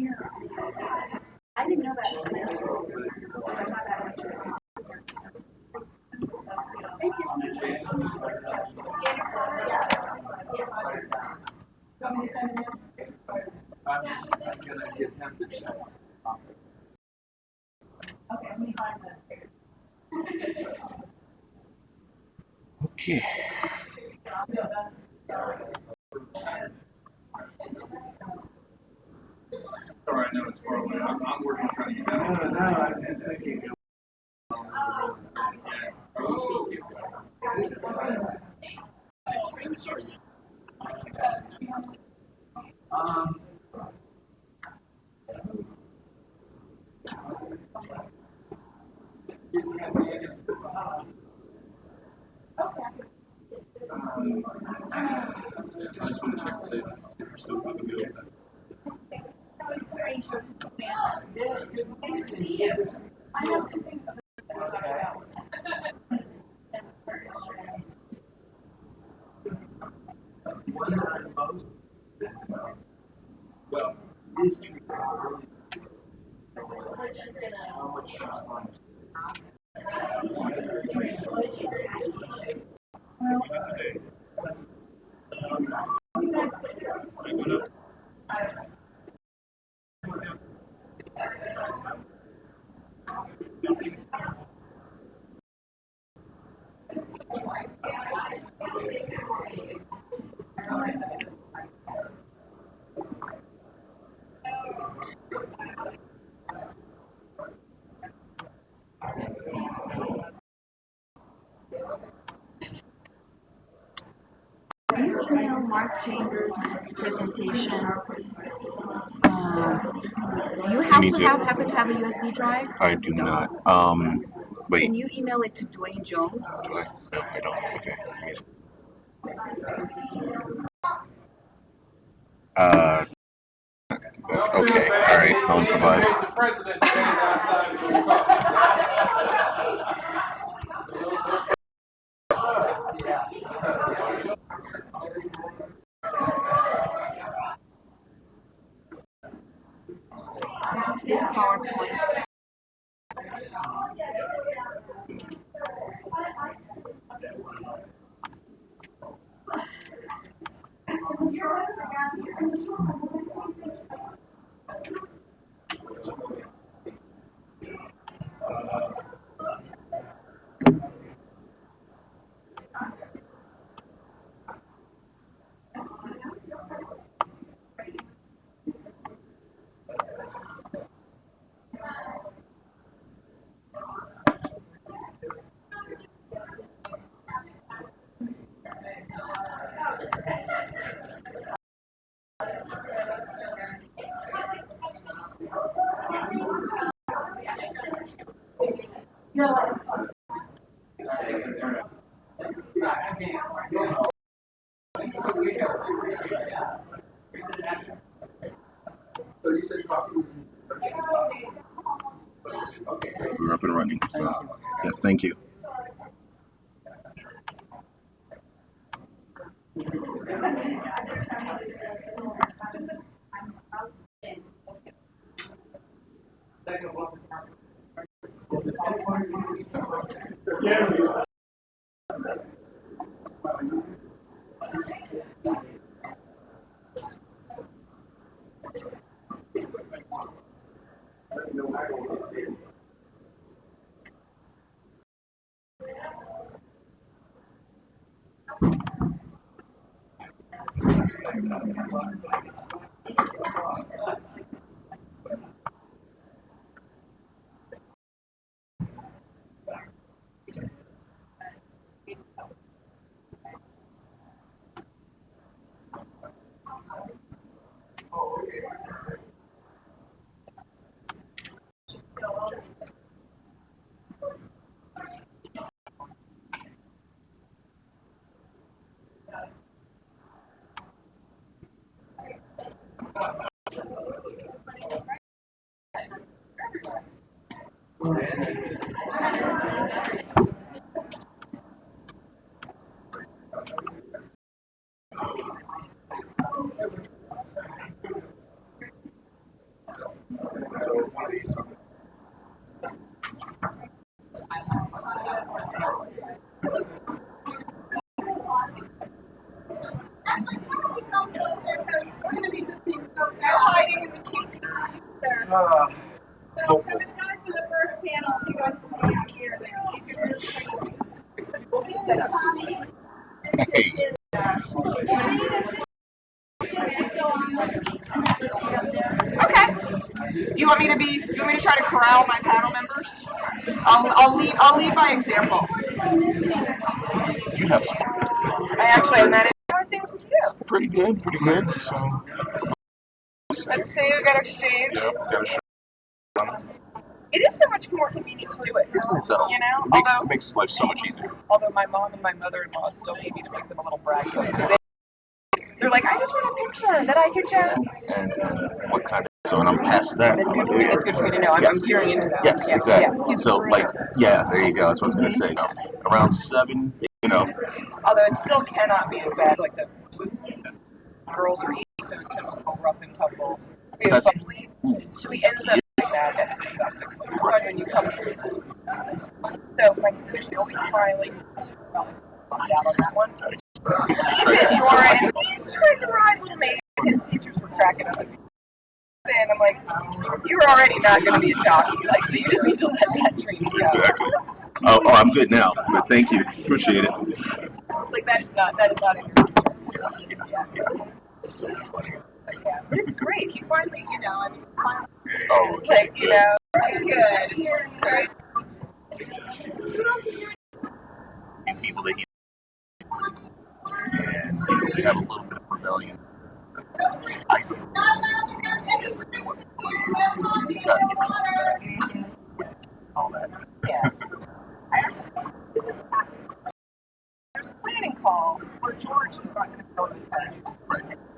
I didn't know that. Thank you. I'm gonna get him to check. Okay, let me find that. Okay. Sorry, I know it's far away. I'm working trying to get out. No, I'm just thinking. We'll still keep going. I just want to check to see if we're still good to go. Well, it's true. Can you email Mark Chambers' presentation? Do you need to- happen to have a USB drive? I do You don't? not. Wait. Can you email it to Dwayne Jones? Do I? No, I don't. Okay. Uh. Okay. All right. I'll improvise. This PowerPoint. We're up and running. So, yes, thank you. Hopeful. Guys, for the first panel, you guys can stay out here. Hey. Okay. You want me to try to corral my panel members? I'll lead by example. You have smarts. I actually am not how are things with you. Pretty good, pretty good. So, Let's see, we got exchange. yeah, got a show. It is so much more convenient to do it. Isn't it though? You know? It makes life so much easier. Although my mom and my mother-in-law still need me to make them a little brag code because they're like, I just want a picture that I can just. And what kind of. So, and I'm past that. It's good for me to know. I'm peering into that. Yes, Yeah, exactly. Yeah. He's So, a like, yeah, there you go. That's what I was going to say. Around 7, you know. Although it still cannot be as bad. Like the girls are eating, so it's a little rough and tumble. So he ends up like that. That's about 6 months. But when you come here, so my sister's always smiling. Out on that one. He's trying to ride with me. His teachers were cracking up at me. And I'm like, you're already not going to be a jockey. Like, so you just need to let that dream go. Exactly. Oh, I'm good now. But thank you. Appreciate it. It's like that is not in your future. Yeah. So funny. Yeah. But it's great. He finally, Oh, okay. like, good. Here's great. What else is new? People that you and they have a little bit of rebellion. I think all that. Yeah. I actually, there's a planning call where George is not going to go this time.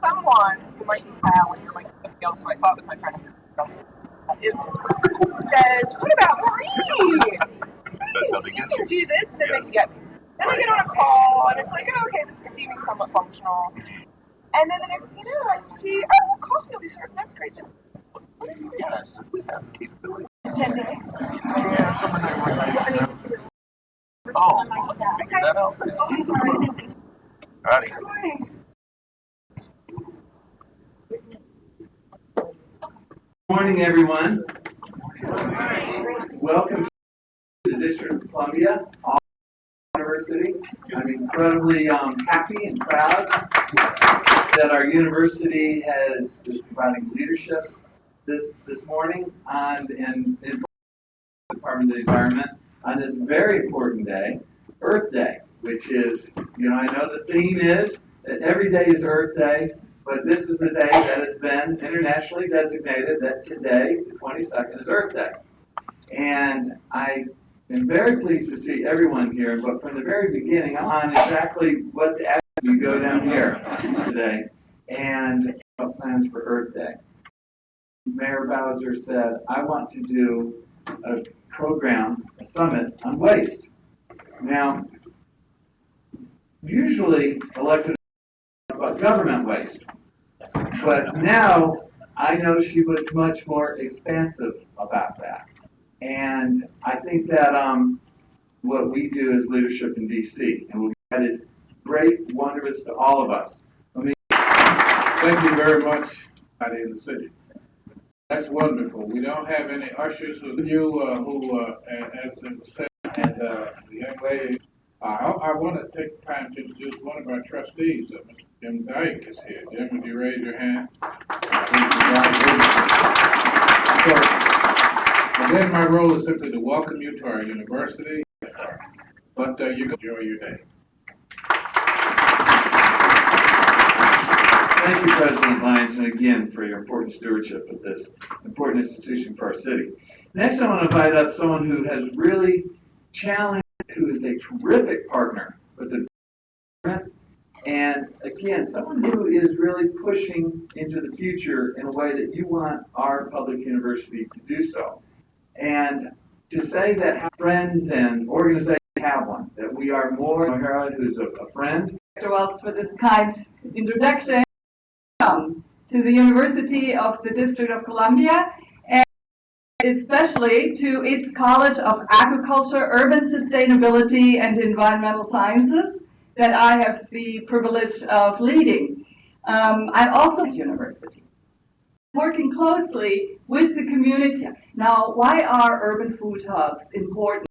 Someone who might be Callie or might be somebody else who I thought was my friend says, what about Marie? That's how they She get can you. do this, and then they Yes. can get me. Then I get on a call, and it's like, oh, okay, this is seeming somewhat functional. And then the next thing you know, I see, oh, coffee will be served. That's great. What is this? Yes, we have the capability. 10 days. Oh, figure that out. Alrighty. Good morning, everyone. Welcome to the District of Columbia University. I'm incredibly happy and proud that our university is providing leadership this morning in the Department of the Environment on this very important day, Earth Day, which is, I know the theme is that every day is Earth Day, but this is the day that has been internationally designated that today, the 22nd, is Earth Day. And I am very pleased to see everyone here, but from the very beginning on exactly what the we go down here today and what plans for Earth Day. Mayor Bowser said, I want to do a program, a summit on waste. Now, usually elected about government waste, but now I know she was much more expansive about that. And I think that what we do is leadership in DC, and we've added great wonders to all of us. Thank you very much, everybody in the city. That's wonderful. We don't have any ushers with you who, as it was said, and the young lady. I want to take time to introduce one of our trustees, Mr. Jim Dyke is here. Jim, would you raise your hand? And then my role is simply to welcome you to our university, but you can enjoy your day. Thank you, President Lyons, and again for your important stewardship of this important institution for our city. Next, I want to invite up someone who has really challenged, who is a terrific partner with the government, and again, someone who is really pushing into the future in a way that you want our public university to do so. And to say that friends and organizations have one, that we are more, Muriel, who's a friend. Dr. Wells for this kind introduction. Welcome to the University of the District of Columbia, and especially to its College of Agriculture, Urban Sustainability and Environmental Sciences that I have the privilege of leading. I'm also at university. working closely with the community. Now, why are urban food hubs important?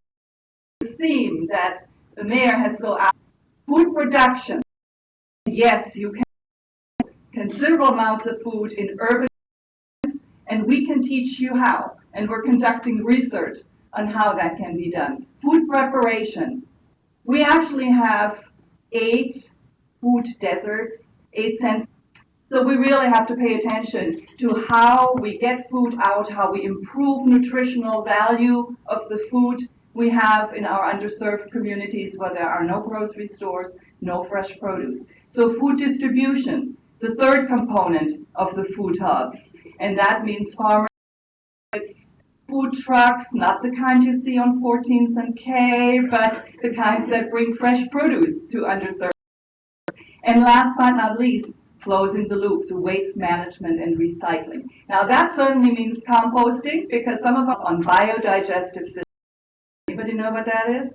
This theme that the mayor has so asked. Food production. Yes, you can considerable amounts of food in urban, and we can teach you how. And we're conducting research on how that can be done. Food preparation. We actually have 8 food deserts, 8 cents. So we really have to pay attention to how we get food out, how we improve nutritional value of the food we have in our underserved communities where there are no grocery stores, no fresh produce. So food distribution, the third component of the food hubs. And that means farmers, food trucks, not the kind you see on 14th and K, but the kinds that bring fresh produce to underserved. And last but not least, closing the loop to waste management and recycling. Now that certainly means composting because some of us are on biodigestive systems. Anybody know what that is?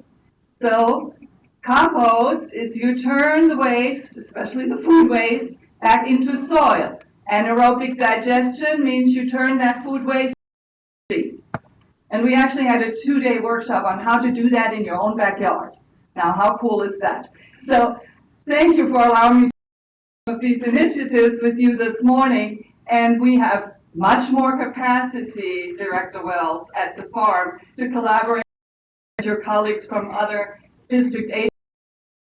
So compost is you turn the waste, especially the food waste, back into soil. Anaerobic digestion means you turn that food waste into energy. And we actually had a 2-day workshop on how to do that in your own backyard. Now, how cool is that? So thank you for allowing me of these initiatives with you this morning, and we have much more capacity, Director Wells, at the farm to collaborate with your colleagues from other district agencies,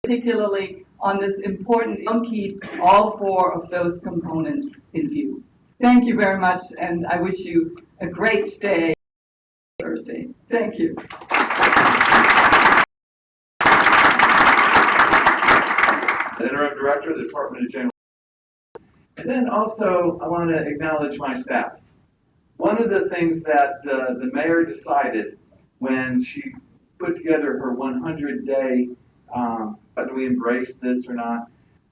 particularly on this important, keep all 4 of those components in view. Thank you very much, and I wish you a great day Thursday. Thank you. Interim Director of the Department of General. And then also, I want to acknowledge my staff. One of the things that the mayor decided when she put together her 100-day, whether we embrace this or not,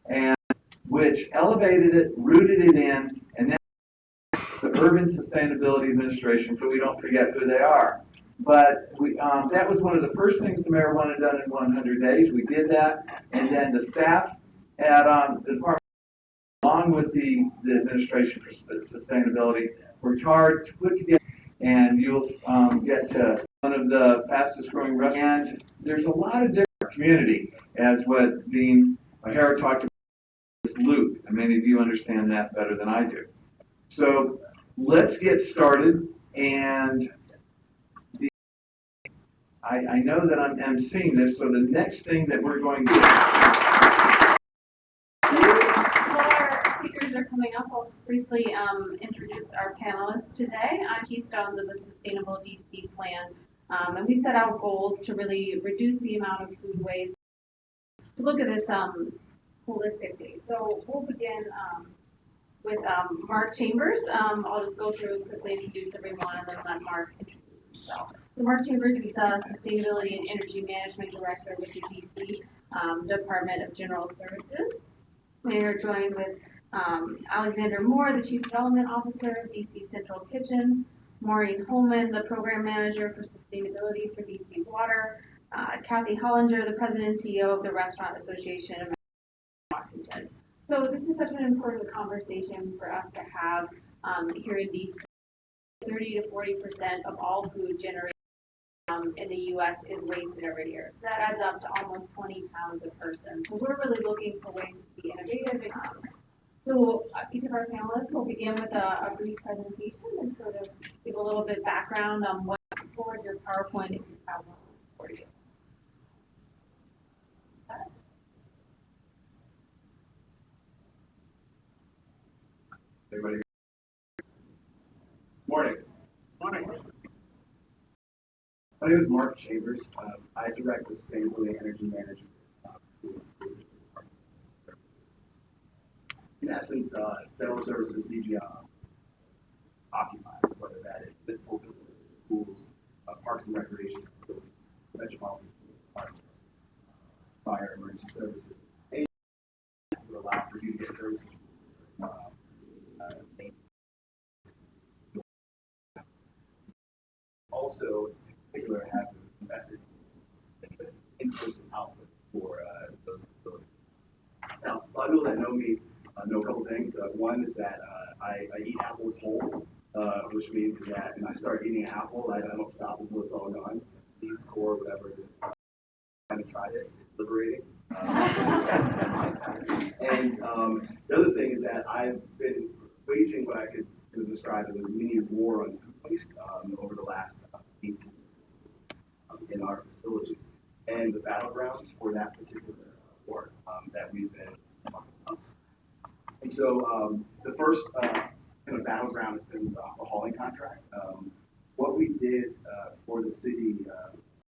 and which elevated it, rooted it in, and now the Urban Sustainability Administration, so we don't forget who they are. But that was one of the first things the mayor wanted done in 100 days. We did that, and then the staff at the department, along with the Administration for Sustainability, worked hard to put together, and you'll get to one of the fastest growing restaurants. And there's a lot of different community, as what Dean O'Hara talked about, this loop, and many of you understand that better than I do. So let's get started, and I know that I'm seeing this, so the next thing that we're going to do. While our speakers are coming up, I'll just briefly introduce our panelists today on Keystones of the Sustainable DC Plan. And we set out goals to really reduce the amount of food waste, to look at this holistically. So we'll begin with Mark Chambers. I'll just go through and quickly introduce everyone and then let Mark introduce himself. So Mark Chambers is the Sustainability and Energy Management Director with the DC Department of General Services. We are joined with Alexander Moore, the Chief Development Officer of DC Central Kitchen, Maureen Holman, the Program Manager for Sustainability for DC Water, Kathy Hollinger, the President and CEO of the Restaurant Association of Washington. So this is such an important conversation for us to have here in DC. 30 to 40% of all food generated in the U.S. is wasted every year. So that adds up to almost 20 pounds a person. So we're really looking for ways to be innovative. So each of our panelists will begin with a brief presentation and sort of give a little bit background on what forward your PowerPoint if you have one for you. Everybody. Morning. Morning. My name is Mark Chambers. I direct the Sustainability and Energy Management. In essence, Federal Services DGI occupies, whether that is municipal buildings, schools, parks and recreation facilities, metropolitan fire, emergency services, anything that would allow for you to get services. Also, in particular, have invested input and output for those facilities. Now, a lot of people that know me know a couple things. One is that I eat apples whole, which means that when I start eating an apple, I don't stop until it's all gone. Seeds, core, whatever it is. I haven't tried it. It's liberating. And the other thing is that I've been waging what I could describe as a mini war on food waste over the last 18 years in our facilities. And the battlegrounds for that particular war that we've been talking about. And so the first kind of battleground has been the hauling contract. What we did for the city,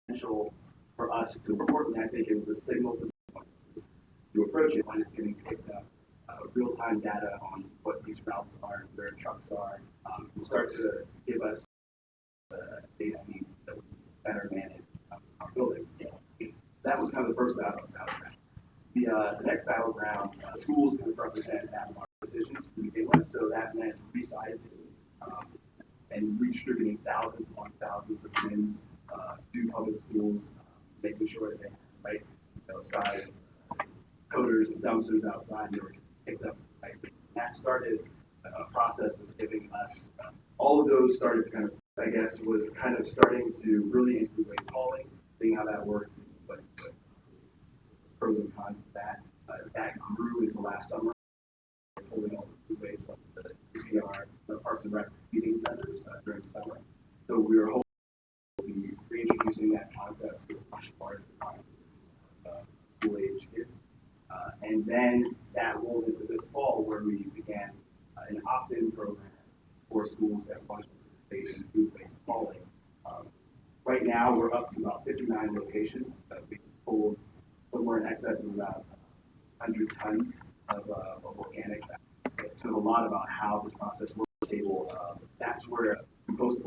potential for us to importantly, I think it was a signal to approach it when it's getting picked up. Real-time data on what these routes are, where trucks are, will start to give us data needs that we better manage our buildings. That was kind of the first battleground. The next battleground, schools going to represent that of our decisions to begin with, so that meant resizing and redistributing thousands upon thousands of bins to public schools, making sure that they have the right size coders and dumpsters outside and they were picked up. Right? That started a process of giving us all of those started to kind of, I guess, was kind of starting to really into waste hauling, seeing how that works, but pros and cons of that. That grew into last summer, pulling all the food waste from the PR, the Parks and Rec feeding centers during the summer. So we were hoping to be reintroducing that concept to a much larger school age kids. And then that rolled into this fall where we began an opt-in program for schools that want to participate in food waste hauling. Right now, we're up to about 59 locations that we pulled somewhere in excess of about 100 tons of organics. It told a lot about how this process works. That's where compostable,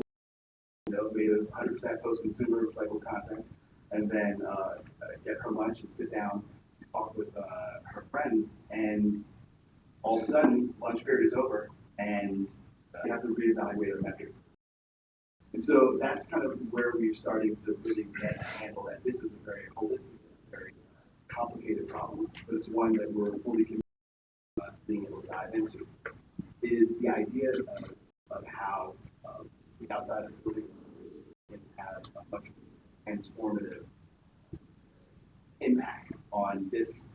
made of 100% post-consumer recycled content, and then get her lunch and sit down and talk with her friends, and all of a sudden, lunch period is over, and you have to reevaluate our metrics. And so that's kind of where we're starting to really get a handle that this is a very holistic, very complicated problem, but it's one that we're fully committed to being able to dive into. Is the idea of how the outside of the building can have a much transformative impact on this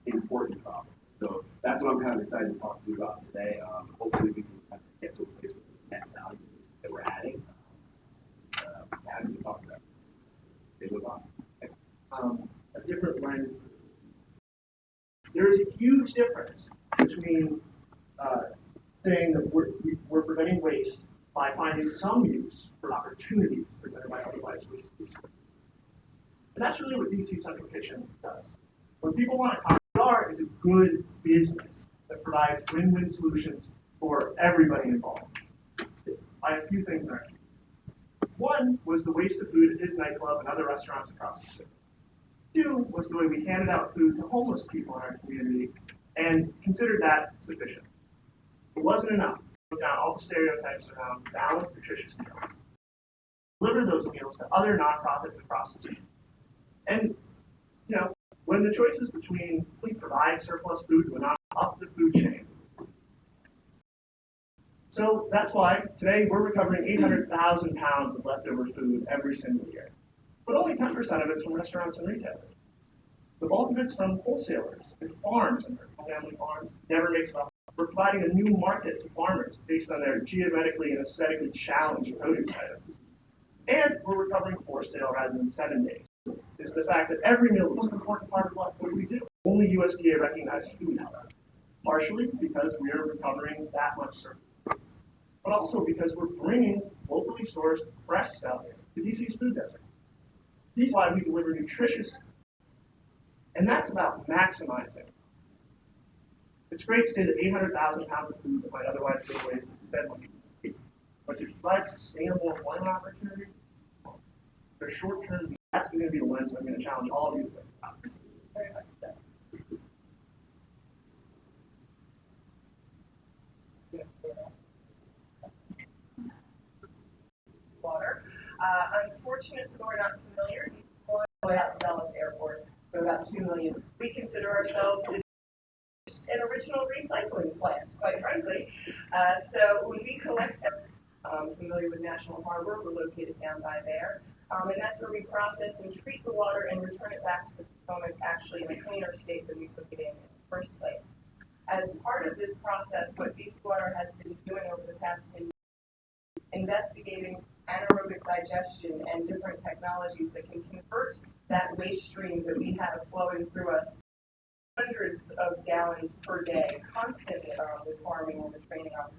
important problem. So that's what I'm kind of excited to talk to you about today. Hopefully we can kind of get to a place with the net value that we're adding. Happy to talk about it. Move on. A different lens. There is a huge difference between saying that we're preventing waste by finding some use for opportunities presented by otherwise waste resources. And that's really what DC Centrification does. When people want to PR is a good business that provides win-win solutions for everybody involved. I have a few things there. One was the waste of food at his nightclub and other restaurants across the city. Two was the way we handed out food to homeless people in our community and considered that sufficient. It wasn't enough. We put down all the stereotypes around balanced, nutritious meals. Deliver those meals to other nonprofits across the city. And, when the choice is between we provide surplus food to a non up the food chain. So that's why today we're recovering 800,000 pounds of leftover food every single year. But only 10% of it's from restaurants and retailers. The bulk of it's from wholesalers and farms and family farms. Never makes it up. We're providing a new market to farmers based on their geometrically and aesthetically challenged produce items. And we're recovering for sale rather than 7 days. Is the fact that every meal is an important part of what we do. Only USDA recognized food now. Partially because we are recovering that much surplus. But also because we're bringing locally sourced fresh stuff to DC's food desert. This is why we deliver nutritious, and that's about maximizing. It's great to say that 800,000 pounds of food that might otherwise go to waste is fed much, but to provide sustainable employment opportunities, for short-term, that's going to be the lens I'm going to challenge all of you to think about. Very much so. Water. Unfortunately, we're not familiar. Going out to Dallas Airport for about 2 million. We consider ourselves an original recycler. So when we collect them, familiar with National Harbor, we're located down by there. And that's where we process and treat the water and return it back to the Potomac actually in a cleaner state than we took it in the first place. As part of this process, what DC Water has been doing over the past 10 years, investigating anaerobic digestion and different technologies that can convert that waste stream that we have flowing through us hundreds of gallons per day, constantly with farming and the training on.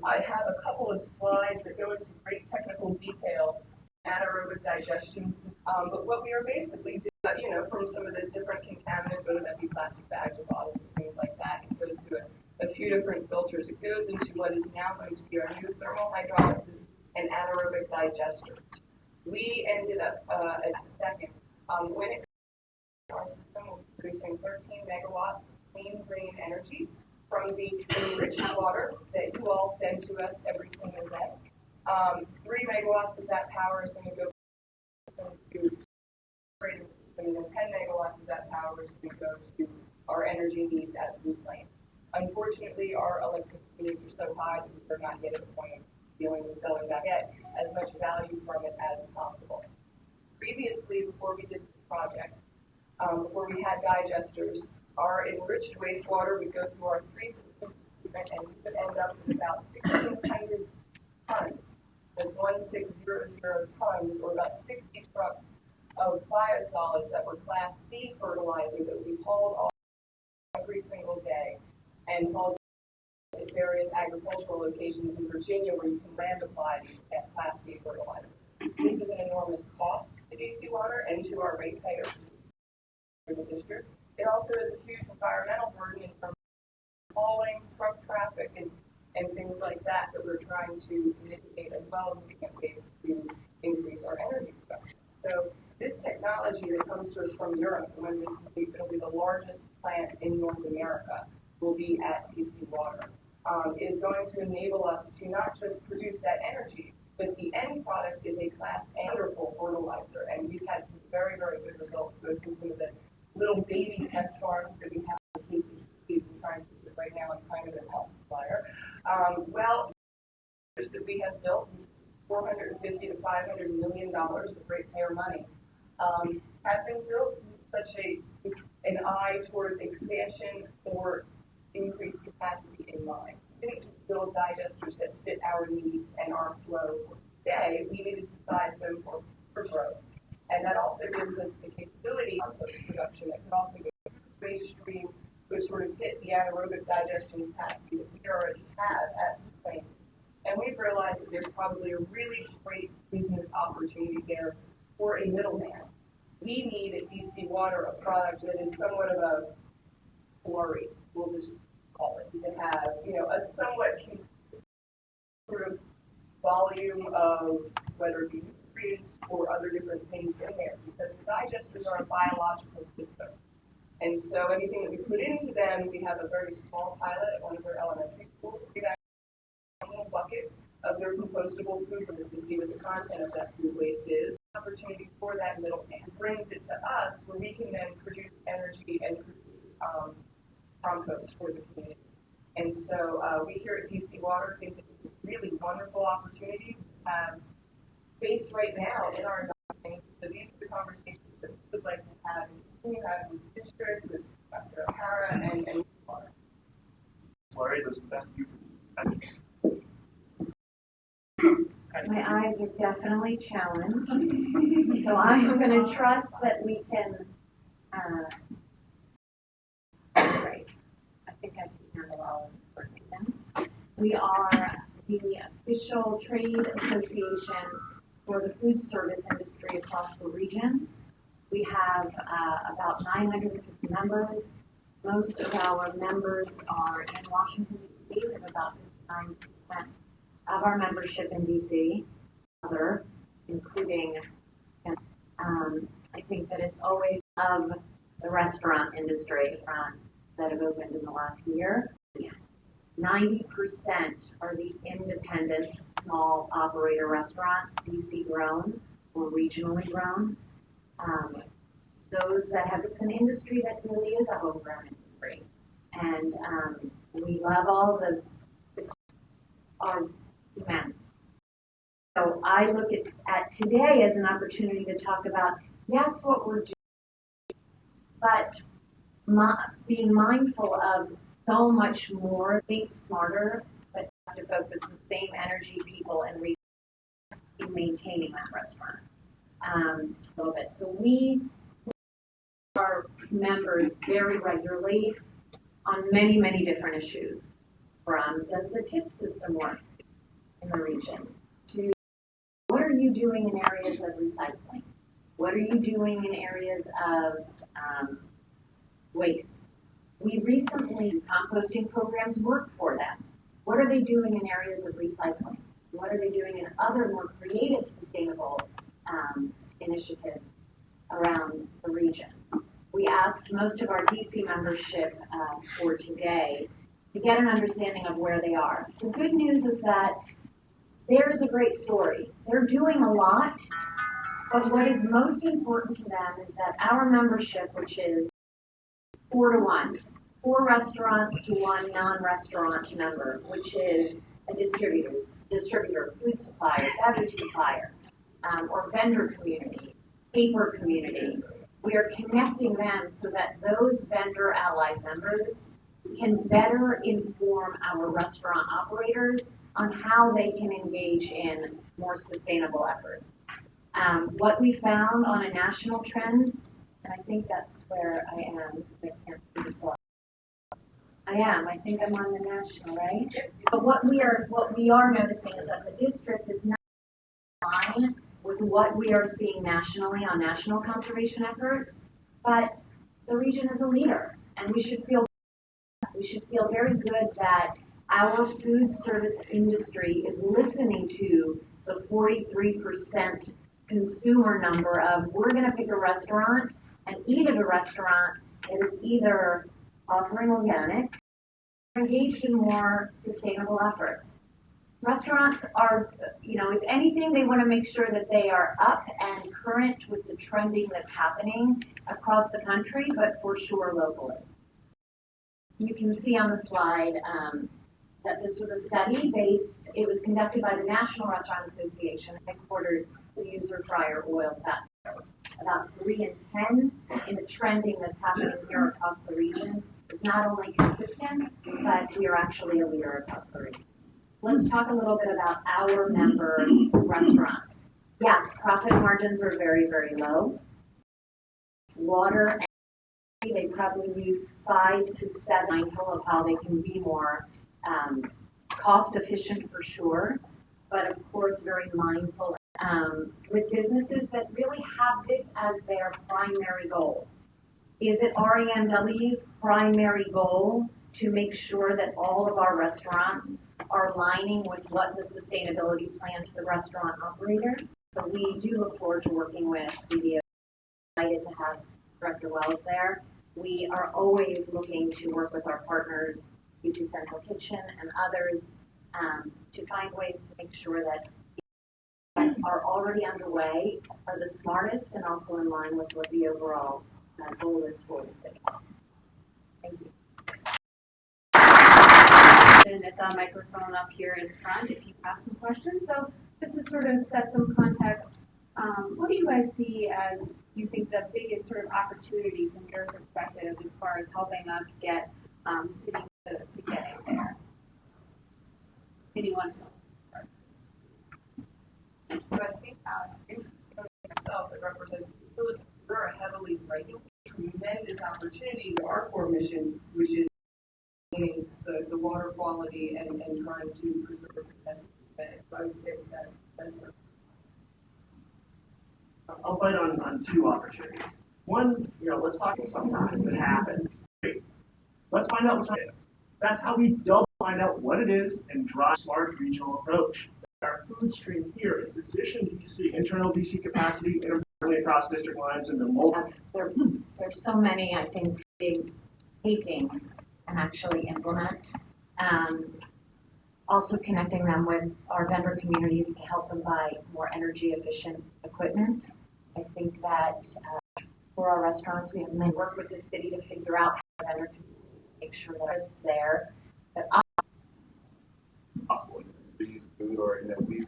I have a couple of slides that go into great technical detail, anaerobic digestion. But what we are basically doing, from some of the different contaminants, whether that be plastic bags or bottles and things like that, it goes through a few different filters. It goes into what is now going to be our new thermal hydrolysis and anaerobic digesters. We ended up at the second, when it our system was producing 13 megawatts of clean, green energy from the enriched water that you all send to us every single day. 3 megawatts of that power is going to go to and then 10 megawatts of that power is going to go to our energy needs at Blue Flame. Unfortunately, our electricity needs are so high that we're not yet at the point of dealing with selling back yet as much value from it as possible. Previously, before we did this project, before we had digesters, our enriched wastewater would go through our three systems and we would end up with about 1,600 tons. That's 1,600 tons, or about 60 trucks of biosolids that were Class C fertilizer that we hauled off every single day and hauled at various agricultural locations in Virginia where you can land apply these Class C fertilizer. This is an enormous cost to DC Water and to our ratepayers for the district. It also is a huge environmental burden in terms of hauling, truck traffic, and things like that we're trying to mitigate, as well as looking at ways to increase our energy production. So this technology that comes to us from Europe, when it'll be the largest plant in North America, will be at DC Water, is going to enable us to not just produce that energy, but the end product is a Class A wonderful fertilizer, and we've had some very, very good results with some of the little baby test farms that we have in KCCs and trying to do it right now in kind of an outlier. That we have built $450 to $500 million of ratepayer money have been built with such an eye towards expansion or increased capacity in mind. We didn't just build digesters that fit our needs and our flow today. We needed to size them for growth. And that also gives us the capability of production that can also go to the waste stream, which sort of fit the anaerobic digestion capacity that we already have at the plant. And we've realized that there's probably a really great business opportunity there for a middleman. We need at DC Water a product that is somewhat of a slurry, we'll just call it, to have, a somewhat sort of volume of whether it be nutrients or other different things in there, because the digesters are a biological system. And so anything that we put into them, we have a very small pilot at one of their elementary schools. We've a little bucket of their compostable food to see what the content of that food waste is. Opportunity for that middleman brings it to us where we can then produce energy and produce compost for the community. And so we here at DC Water think it's a really wonderful opportunity to have space right now in our environment. So these are the conversations that we would like to have with the district, with Dr. O'Hara, and Water. Larry, this is the best you can. My eyes are definitely challenged, so I am going to trust that we can. Right. I think I can handle all of this. We are the official trade association for the food service industry across the region. We have about 950 members. Most of our members are in Washington, D.C. We have about 59% of our membership in D.C., other, including, I think that it's always of the restaurant industry that have opened in the last year. 90% are the independent small operator restaurants, DC grown or regionally grown. Those that have, it's an industry that really is a homegrown industry. And we love all the are immense. So I look at today as an opportunity to talk about, yes, what we're doing, but being mindful of so much more, think smarter, but have to focus the same energy, people, and resources in maintaining that restaurant a little bit. So we are members very regularly on many, many different issues. From does the tip system work in the region, to what are you doing in areas of recycling? What are you doing in areas of waste? We recently, composting programs work for them. What are they doing in areas of recycling? What are they doing in other more creative, sustainable initiatives around the region? We asked most of our DC membership for today to get an understanding of where they are. The good news is that there's a great story. They're doing a lot, but what is most important to them is that our membership, which is 4 to 1, 4 restaurants to 1 non-restaurant member, which is a distributor, food supplier, beverage supplier, or vendor community, paper community. We are connecting them so that those vendor allied members can better inform our restaurant operators on how they can engage in more sustainable efforts. What we found on a national trend, and I think that's where I am. I can't see the slide. I am. I think I'm on the national, right? But what we are noticing is that the district is not in line with what we are seeing nationally on national conservation efforts, but the region is a leader, and we should feel very good that our food service industry is listening to the 43% consumer number of we're going to pick a restaurant and eat at a restaurant that is either offering organic or engaged in more sustainable efforts. Restaurants are, if anything, they want to make sure that they are up and current with the trending that's happening across the country, but for sure locally. You can see on the slide that this was a study it was conducted by the National Restaurant Association, headquartered in the user fryer oil fat. About 3 in 10 in the trending that's happening here across the region is not only consistent, but we are actually a leader across the region. Let's talk a little bit about our member restaurants. Yes, profit margins are very, very low. Water, they probably use 5 to 7 mindful of how they can be more cost efficient for sure, but of course very mindful with businesses that really have this as their primary goal. Is it REMW's primary goal to make sure that all of our restaurants are aligning with what the sustainability plan to the restaurant operator? So we do look forward to working with the excited to have Director Wells there. We are always looking to work with our partners, DC Central Kitchen and others, to find ways to make sure that are already underway are the smartest and also in line with what the overall goal is for the city. Thank you. And it's a microphone up here in front if you have some questions. So just to sort of set some context, what do you guys see as you think the biggest sort of opportunity from your perspective as far as helping us get city to getting there? Anyone? So I think itself that represents facilities. We're a heavily regulated, tremendous opportunity to our core mission, which is maintaining the water quality and trying to preserve it. So I would say that's I'll bite on 2 opportunities. One, let's talk about sometimes it happens. Let's find out what's right. That's how we find out what it is and drive a smart regional approach. Our food stream here in position DC, internal DC capacity, internally across district lines, and the multi. There's so many, I think, big taking and actually implement. Also connecting them with our vendor communities to help them buy more energy efficient equipment. I think that for our restaurants, we have to work with the city to figure out how vendor communities make sure that it's there. But Possible. use food, or we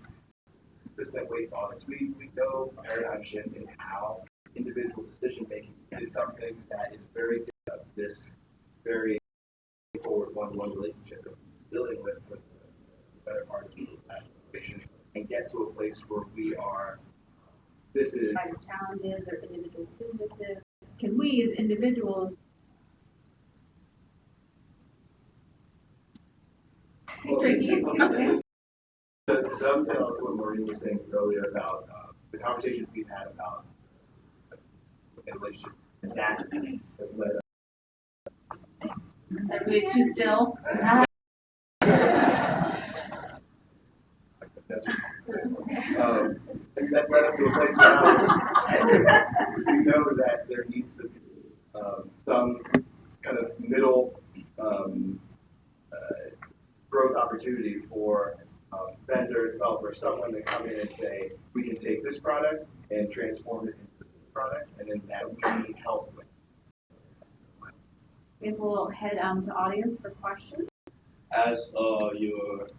consistent waste audits. We know paradigm shift in how individual decision making is something that is very good of this very forward one-to-one relationship that we're dealing with for the better part of that situation, and get to a place where we are. This is Kind of challenges or individual businesses. Can we as individuals? Tricky. To dovetail to what Muriel was saying earlier about the conversations we've had about the relationship, and that has led us. Everybody too still. That's just, that led us to a place where we know that there needs to be some kind of middle growth opportunity for vendor, developer, someone to come in and say, we can take this product and transform it into this product, and then that we need help with. If we'll head to audience for questions. As your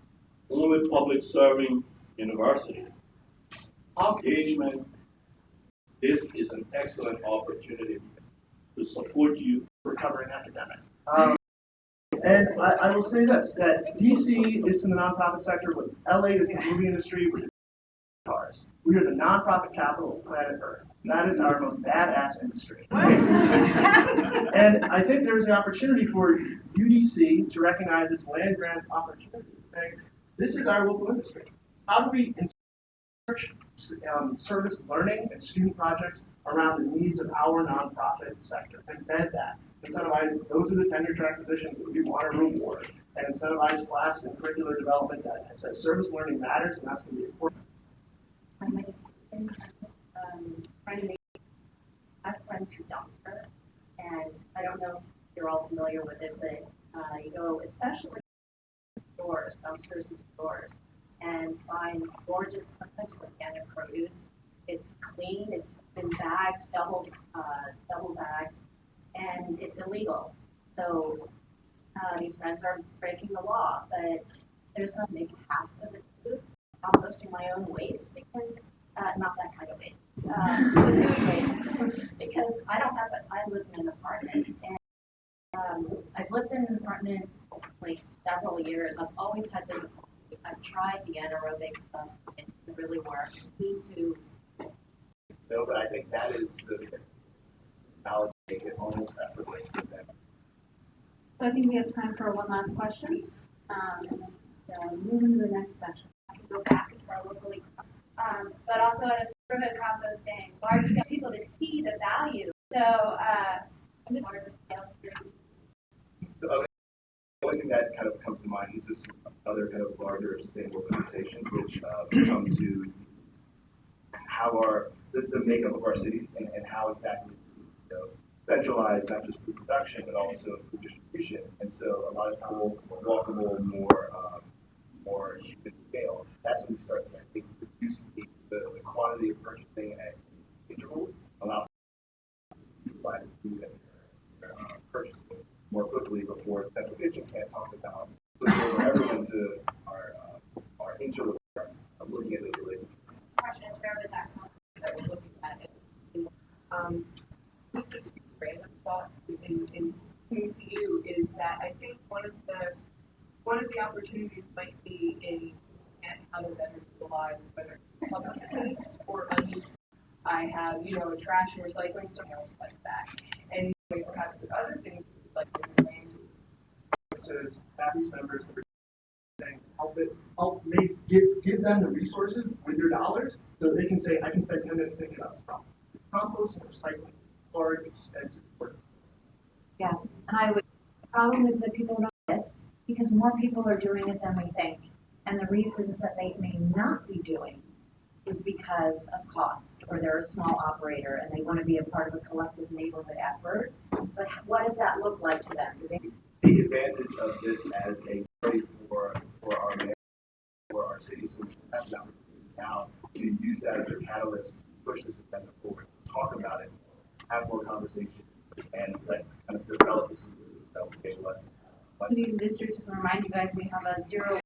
only public serving university, engagement, this is an excellent opportunity to support you. Recovering academic. And I will say this, that DC is in the nonprofit sector, but LA is in the movie industry with cars. We are the nonprofit capital of planet Earth. And that is our most badass industry. And I think there's an opportunity for UDC to recognize its land grant opportunity. Saying, this is our local industry. How do we service learning and student projects around the needs of our nonprofit sector? Embed that. Incentivize, those are the tenure track positions that we want to reward. And incentivize class and curricular development that says service learning matters, and that's going to be important. Trying to make, I have friends who dumpster, and I don't know if you're all familiar with it, but you go, especially stores, dumpsters and stores, and find gorgeous, sometimes organic produce. It's clean, it's been bagged, double bagged, and it's illegal. So these friends are breaking the law, but there's not make half of it food, composting my own waste because not that kind of waste, food waste, because I don't have it. I live in an apartment, and I've lived in an apartment like several years. I've always had difficulty. I've tried the anaerobic stuff. It doesn't really work. Me too. No, but I think that is the knowledge make it almost effortless for them. So I think we have time for one last question. Moving to the next section. I can go back into our locally, but also at a suburban composting, large scale people to see the value. So, larger scale. The only thing that kind of comes to mind is this other kind of larger sustainable conversations, which come to how the makeup of our cities and how exactly centralize not just food production but also food distribution. And so a lot of times more walkable, more human scale. That's when we start to reduce the quantity of purchasing at intervals, allow people to buy the food that they're purchasing more quickly before Central Kitchen can't talk about everyone to our interval of looking at those relationships. Question is where would that come from that we're looking at it? Just a random thought in coming to you is that I think one of the opportunities might be in how to better utilize whether it's public space or unused. I have, a trash and recycling, something else like that. And perhaps there's other things like land. Says have these members that are saying help give them the resources with your dollars so they can say, I can spend 10 minutes thinking about this problem. Compost and recycling are expensive work. Yes, and the problem is that people don't know this because more people are doing it than we think. And the reasons that they may not be doing is because of cost, or they're a small operator and they want to be a part of a collective neighborhood effort. But what does that look like to them? Do they take advantage of this as a way for our city, so we have an opportunity now to use that as a catalyst to push this agenda forward, talk about it, have more conversations, and let's kind of develop this that will take less. District, just to remind you guys, we have a 0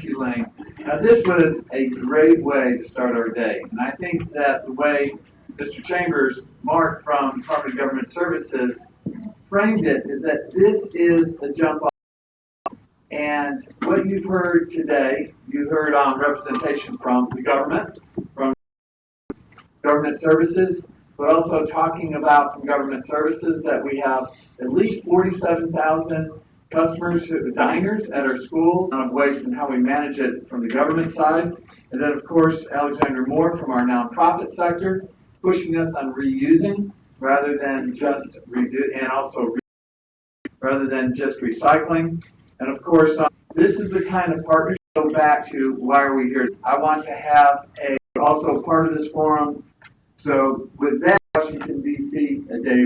Thank you, Lane. Now, this was a great way to start our day. And I think that the way Mr. Chambers, Mark from Department of Government Services, framed it is that this is a jump off. And what you've heard today, you heard representation from the government, from government services, but also talking about from government services that we have at least 47,000 customers, diners at our schools on waste and how we manage it from the government side. And then, of course, Alexander Moore from our nonprofit sector, pushing us on reusing rather than just rather than just recycling. And of course, this is the kind of partnership. Go back to why are we here? I want to have also part of this forum. So with that, Washington, D.C., a day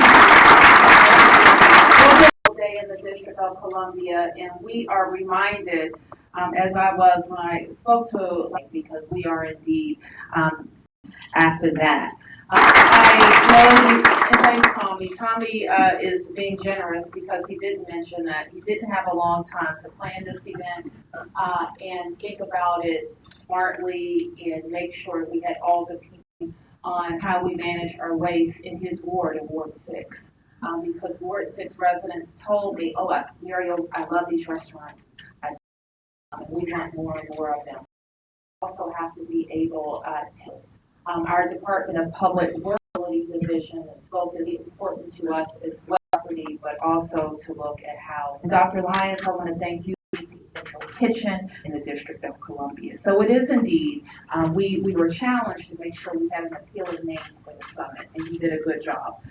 in the District of Columbia, and we are reminded, as I was when I spoke to, because we are indeed after that. I know, and thanks, Tommy. Tommy is being generous because he did mention that he didn't have a long time to plan this event and think about it smartly and make sure we had all the people on how we manage our waste in his ward, in Ward 6. Because Ward 6 residents told me, Muriel, I love these restaurants. We want more and more of them. We also have to be able to, our Department of Public Works Division is focused important to us as well, but also to look at how. Dr. Lyons, I want to thank you. Kitchen in the District of Columbia. So it is indeed, we were challenged to make sure we had an appealing name for the summit, and you did a good job.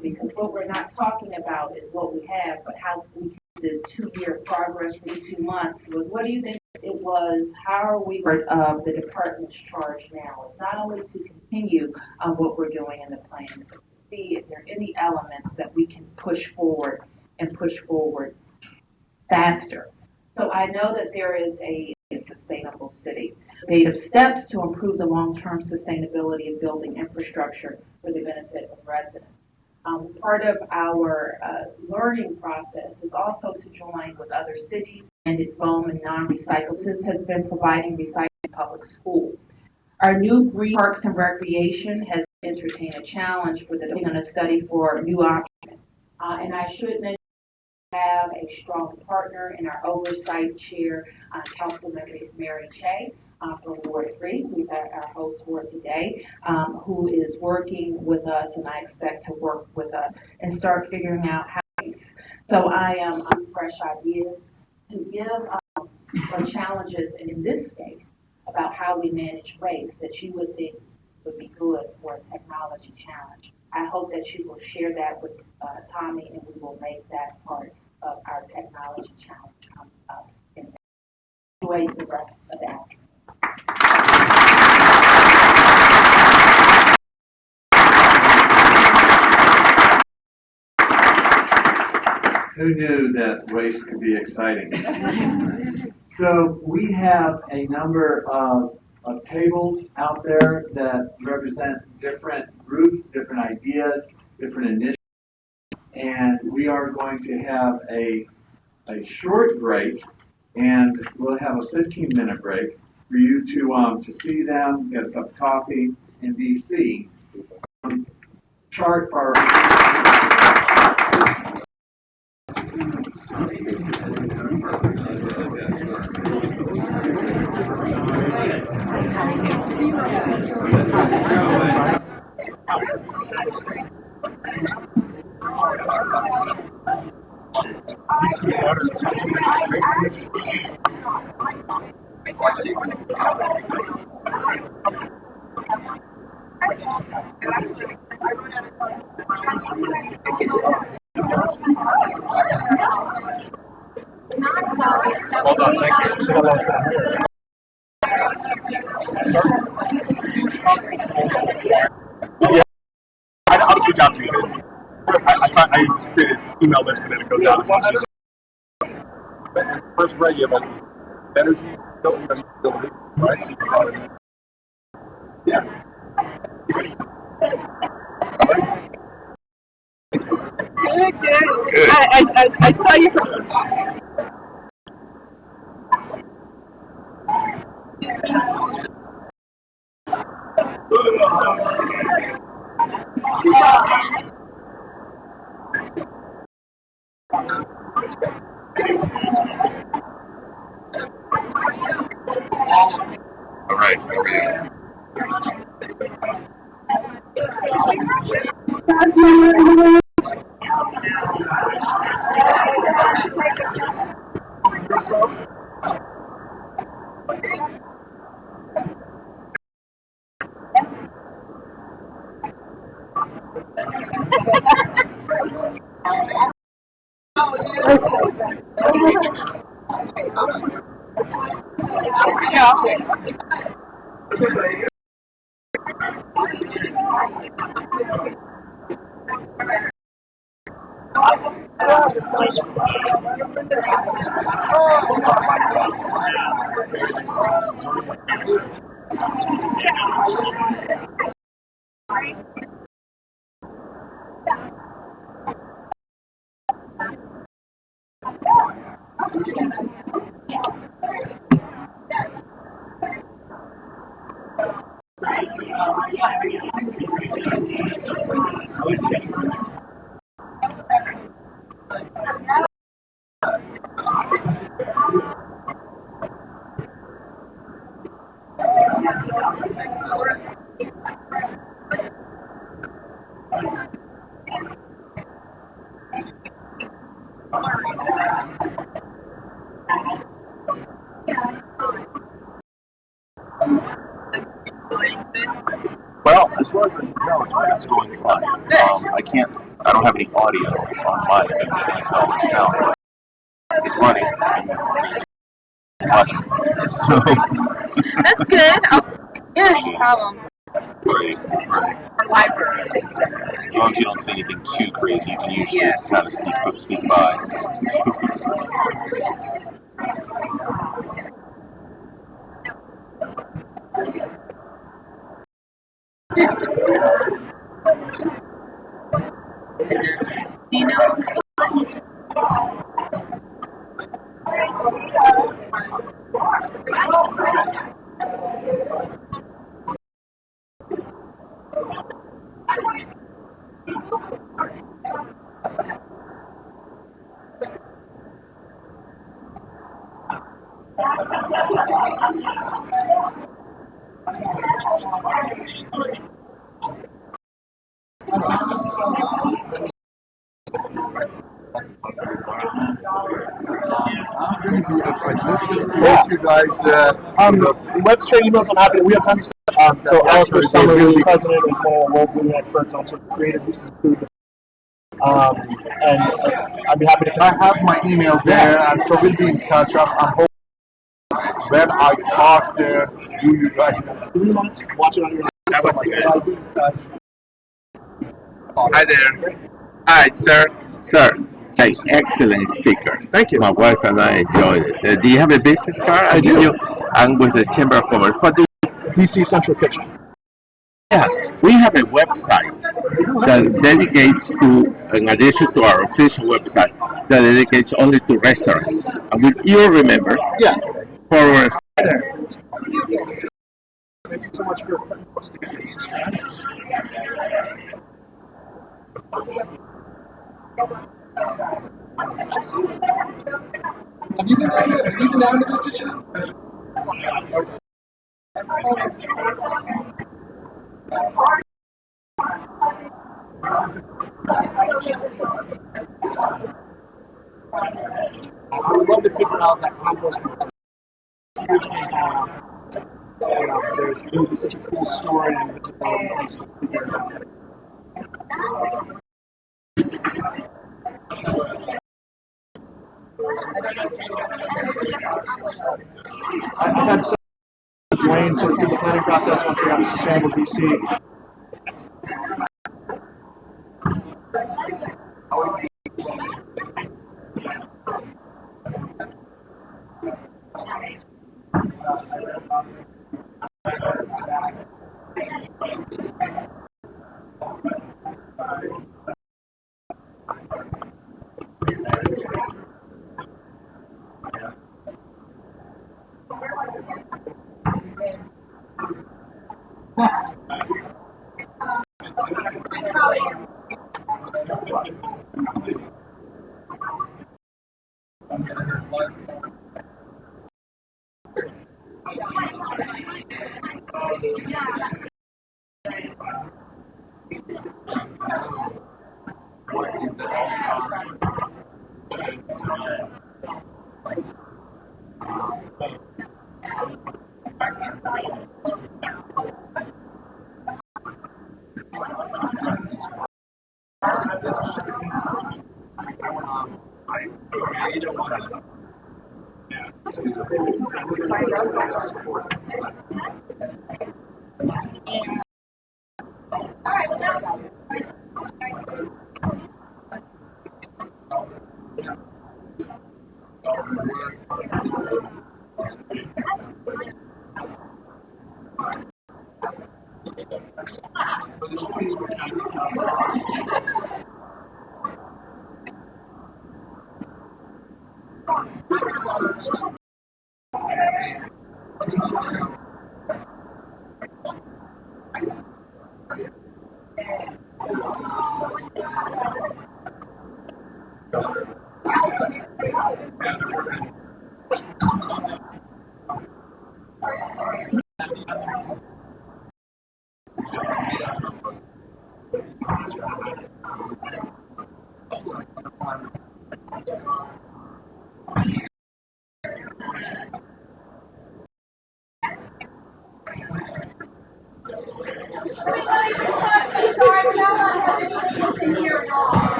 Because what we're not talking about is what we have, but how we did 2-year progress for 2 months was, what do you think? It was, how are we part of the department's charge now? It's not only to continue what we're doing in the plan, but to see if there are any elements that we can push forward and push forward faster. So I know that there is a sustainable city. Innovative steps to improve the long-term sustainability of building infrastructure for the benefit of residents. Part of our learning process is also to join with other cities, and foam and non-recyclables has been providing recycling in public school. Our new Green Parks and Recreation has entertained a challenge for the going to study for new options. And I should mention, have a strong partner in our oversight chair, Councilmember Mary Che from Ward 3, who's our host for today, who is working with us, and I expect to work with us and start figuring out how. So I'm fresh ideas to give challenges in this space about how we manage waste that you would think would be good for a technology challenge. I hope that you will share that with Tommy, and we will make that part of our technology challenge coming up. Enjoy the rest of the afternoon. Who knew that waste could be exciting? So we have a number of tables out there that represent different groups, different ideas, different initiatives. And we are going to have a short break, and we'll have a 15-minute break for you to see them, get a cup of coffee, and DC. Chart our Hold on, thank you. Yeah, I'll switch out to you guys. I just created an email list and then it goes out as much as first read you about energy, right? So yeah. Good. I saw you from Well, as far as I can tell, it's going fine. I don't have any audio on my end, but I can tell it sounds like it's running. Watching. So. That's good. Yeah, no problem. Right. Our library. As long as you don't say anything too crazy, you can usually kind of sneak by. Do you know? Thank you guys. Let's trade emails. I'm happy. We have tons of stuff. So Alistair Summer, the president, is one of the world's leading experts on sort of creative uses of food. And I'd be happy to. I have my email there, and so we'll be in touch. I'm hoping when I talk there, you guys. 3 months. Watch it on your. Hi there. Hi, sir. Sir, nice, excellent speaker. Thank you. My wife and I enjoyed it. Do you have a business card? I do. I'm with the Chamber of Commerce. What do you? DC Central Kitchen. Yeah, we have a website that dedicates to, in addition to our official website, that dedicates only to restaurants. And you'll remember. Yeah. For Thank you so much for putting us together. This is fabulous. Have you been down to the kitchen? I would love to figure out that compost. There's going to be such a cool story and visibility piece to figure it out. I had some Dwayne sort of through the planning process once I got to Sustainable DC.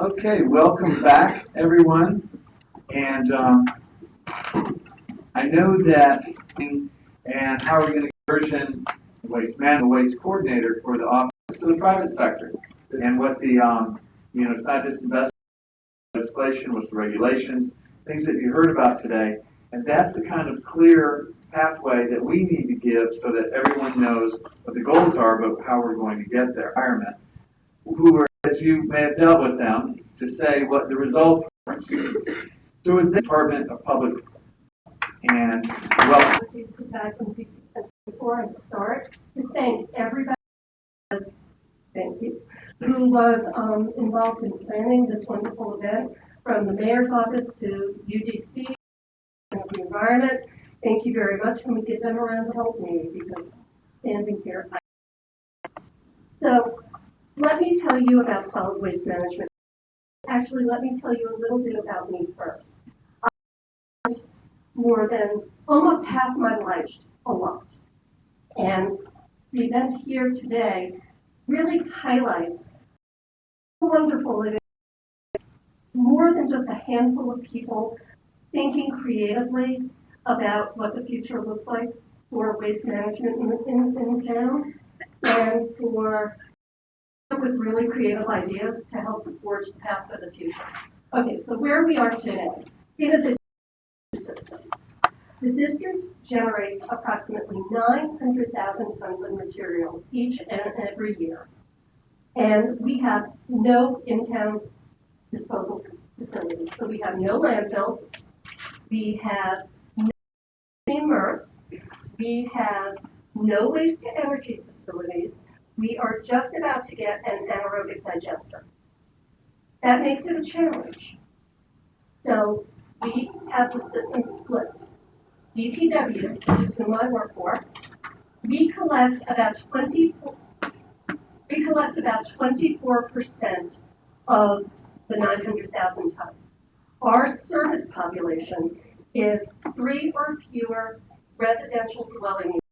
Okay, welcome back, everyone. And I know that, and how we're going to conversion waste management, waste coordinator for the office to the private sector, and what the it's not just investment legislation, what's the regulations, things that you heard about today, and that's the kind of clear pathway that we need to give so that everyone knows what the goals are, but how we're going to get there. Environment, who are, as you may have dealt with them, to say what the results are. So with the Department of Public and Welfare. Before I start, to thank everybody, thank you, who was involved in planning this wonderful event, from the mayor's office to UDC and the environment. Thank you very much. Can we give them a round to help me, because standing here. So let me tell you about solid waste management. Actually, let me tell you a little bit about me first. I spent more than almost half my life a lot. And the event here today really highlights how wonderful it is. More than just a handful of people thinking creatively about what the future looks like for waste management in town, and for with really creative ideas to help forge the path for the future. Okay, so where we are today, it is a system. The district generates approximately 900,000 tons of material each and every year. And we have no in-town disposal facilities. So we have no landfills. We have no MRFs. We have no waste to energy facilities. We are just about to get an anaerobic digester. That makes it a challenge. So we have the system split. DPW, which is whom I work for, we collect about 24% of the 900,000 tons. Our service population is 3 or fewer residential dwelling units.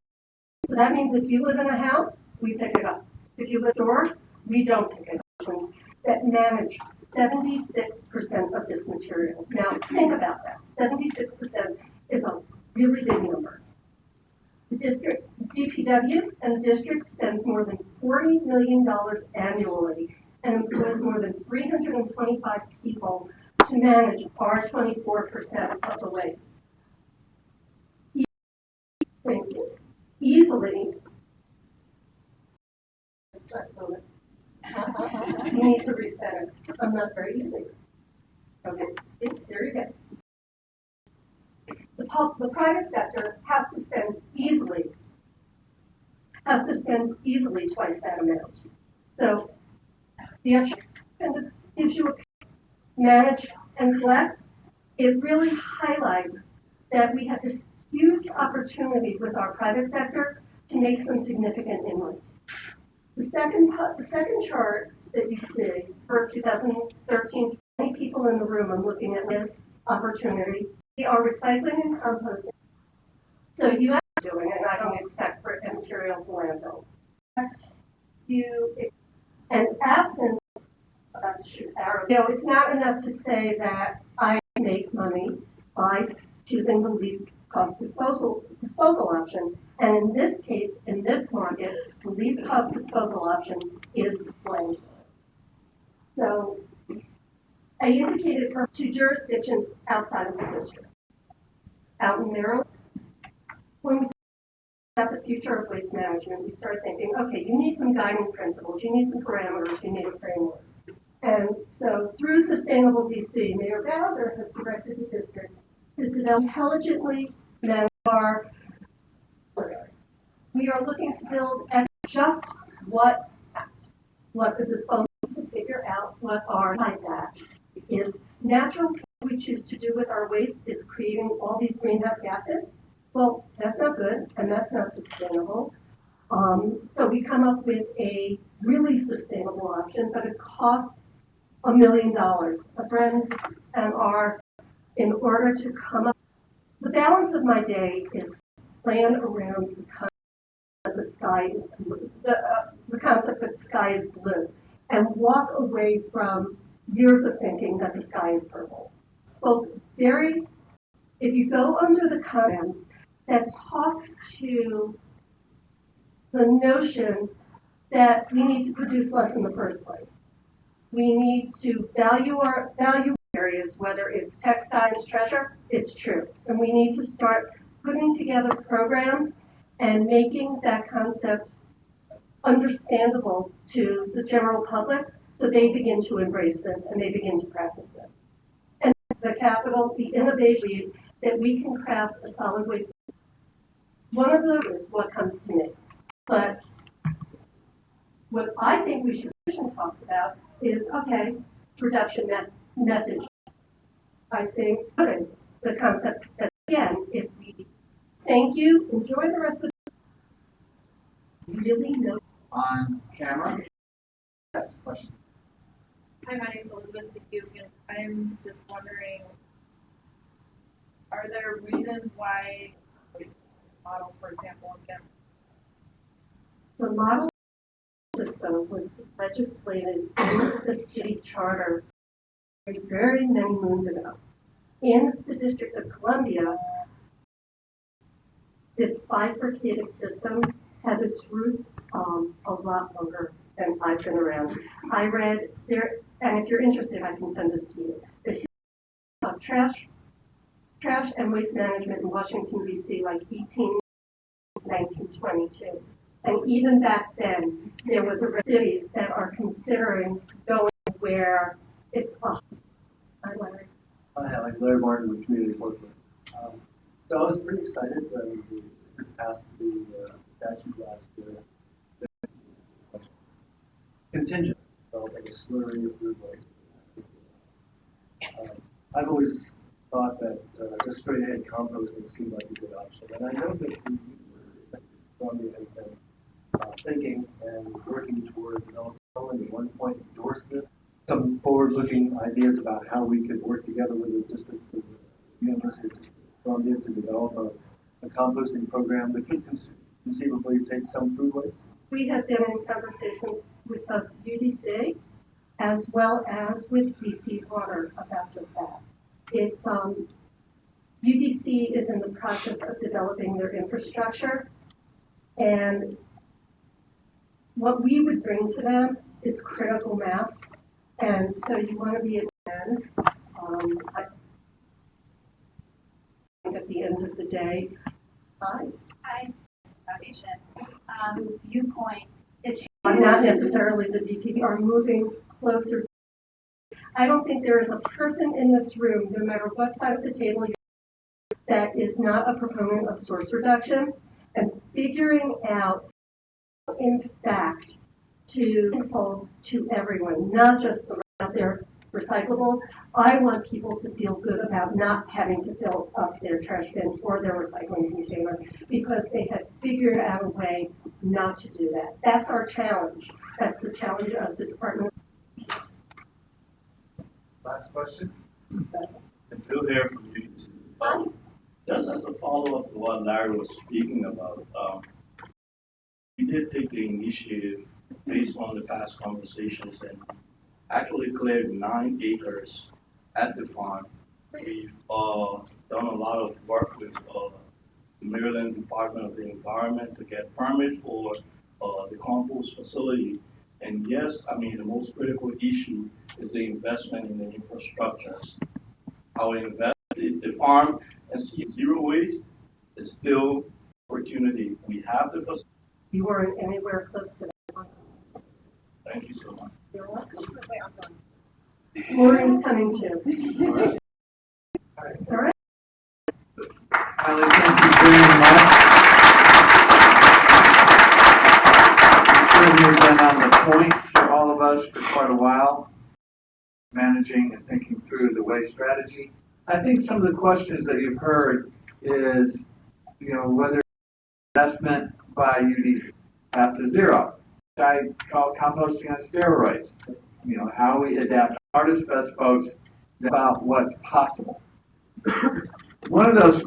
So that means if you live in a house, we pick it up. If you live in a door, we don't pick it up. That manage 76% of this material. Now think about that. 76% is a really big number. The district, DPW and the district spends more than $40 million annually and employs more than 325 people to to manage our 24% of the waste. Easily, you need to reset it. I'm not very easy. Okay, see, there you go. The private sector has to spend easily twice that amount. So the extra gives you a manage and collect. It really highlights that we have this huge opportunity with our private sector to make some significant inroads. The second chart that you see for 2013, 20 people in the room, I'm looking at this opportunity. We are recycling and composting. So you are doing it, and I don't expect for material to landfills. And absent, it's not enough to say that I make money by choosing the least cost disposal option. And in this case, in this market, the least cost disposal option is landfill. So I indicated for 2 jurisdictions outside of the district. Out in Maryland, when we about the future of waste management, we start thinking, okay, you need some guiding principles, you need some parameters, you need a framework. And so through Sustainable DC, Mayor Bowser has directed the district to develop intelligently manage our. We are looking to build at just what the disposal to figure out what our that is. Natural we choose to do with our waste is creating all these greenhouse gases. Well, that's not good, and that's not sustainable. So we come up with a really sustainable option, but it costs $1 million. Our friends and our, in order to come up, the balance of my day is plan around the concept that the sky is blue, the concept that the sky is blue, and walk away from years of thinking that the sky is purple. So if you go under the comments that talk to the notion that we need to produce less in the first place. We need to value areas, whether it's textiles, treasure, it's true. And we need to start putting together programs and making that concept understandable to the general public so they begin to embrace this and they begin to practice it. And the capital, the innovation that we can craft a solid waste. One of those is what comes to me. But what I think we should talk about is, okay, reduction message. I think the concept that, again, if we thank you, enjoy the rest of the really know. On camera. Yes, question. Hi, my name is Elizabeth DeHuke, and I'm just wondering, are there reasons why model, for example, again? The model system was legislated in the city charter very many moons ago. In the District of Columbia, this bifurcated system has its roots a lot longer than I've been around. I read there, and if you're interested, I can send this to you. The history of trash and waste management in Washington, D.C., like 1922. And even back then, there was cities that are considering going where it's up. Hi, Larry. Hi, I'm Larry Martin with Community Portland. So I was pretty excited when we passed the statute last year. Contingent, so like a slurry of food waste. I've always thought that just straight ahead composting seemed like a good option. And I know that Columbia has been thinking and working toward developing and at one point endorsed this. Some forward-looking ideas about how we could work together with the district, with the University of Columbia to develop a composting program that could conceivably take some food waste. We have been in conversations with the UDC as well as with DC Water about just that. It's UDC is in the process of developing their infrastructure, and what we would bring to them is critical mass. And so you want to be able to I think at the end of the day, Hi, Foundation. Viewpoint. I'm not necessarily the DP, are moving closer. I don't think there is a person in this room, no matter what side of the table you're that is not a proponent of source reduction and figuring out, in fact, to everyone, not just the out there recyclables. I want people to feel good about not having to fill up their trash bin or their recycling container because they have figured out a way not to do that. That's our challenge. That's the challenge of the department. Last question. And Phil here from UDC. Just as a follow-up to what Larry was speaking about, we did take the initiative based on the past conversations and actually cleared 9 acres at the farm. We've done a lot of work with the Maryland Department of the Environment to get permit for the compost facility. And yes, I mean, the most critical issue is the investment in the infrastructure. Our investment in the farm and see zero waste is still opportunity. We have the facility. You weren't anywhere close to that. Thank you so much. You're welcome. Maureen's coming too. All right. All right. Kylie, thank you very much. You've been on the point for all of us for quite a while, managing and thinking through the waste strategy. I think some of the questions that you've heard is, whether investment by UDC path to zero. I call composting on steroids. How we adapt hardest best folks about what's possible. One of those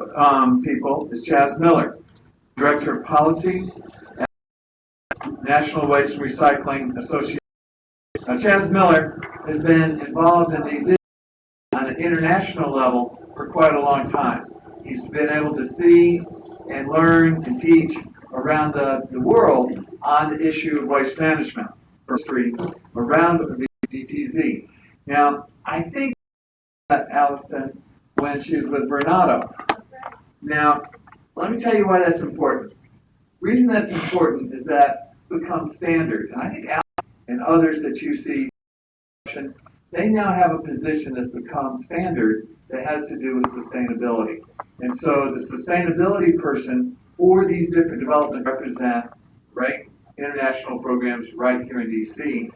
people is Chaz Miller, Director of Policy at National Waste and Recycling Association. Now, Chaz Miller has been involved in these issues on an international level for quite a long time. He's been able to see and learn and teach around the world on the issue of waste management, history around the DTZ. Now, I think that Allison when she was with Bernardo. Now, let me tell you why that's important. The reason that's important is that it becomes standard. And I think Allison and others that you see, they now have a position that's become standard that has to do with sustainability. And so the sustainability person for these different developments represent, right, international programs right here in DC.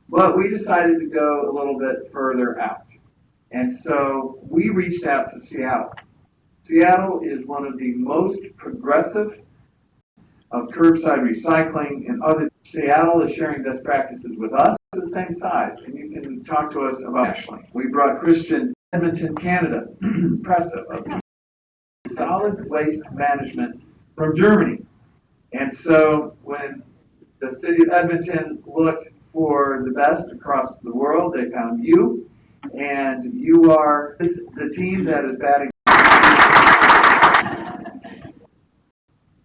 But we decided to go a little bit further out. And so we reached out to Seattle. Seattle is one of the most progressive of curbside recycling and other. Seattle is sharing best practices with us to the same size. And you can talk to us about actually. We brought Christian Edmonton, Canada, impressive, of solid waste management from Germany. And so when the city of Edmonton looked for the best across the world, they found you. And you are the team that is batting.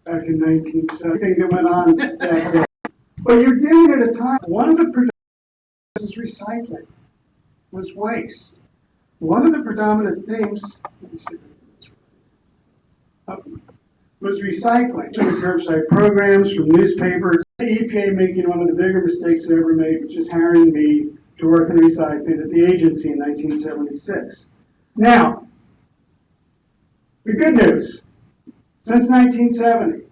Back in 1970, everything that went on that day. But you're doing it at a time. One of the predominant was recycling, was waste. One of the predominant things was recycling. To the curbside programs from newspapers, the EPA making one of the bigger mistakes it ever made, which is hiring me to work in recycling at the agency in 1976. Now, the good news, since 1970,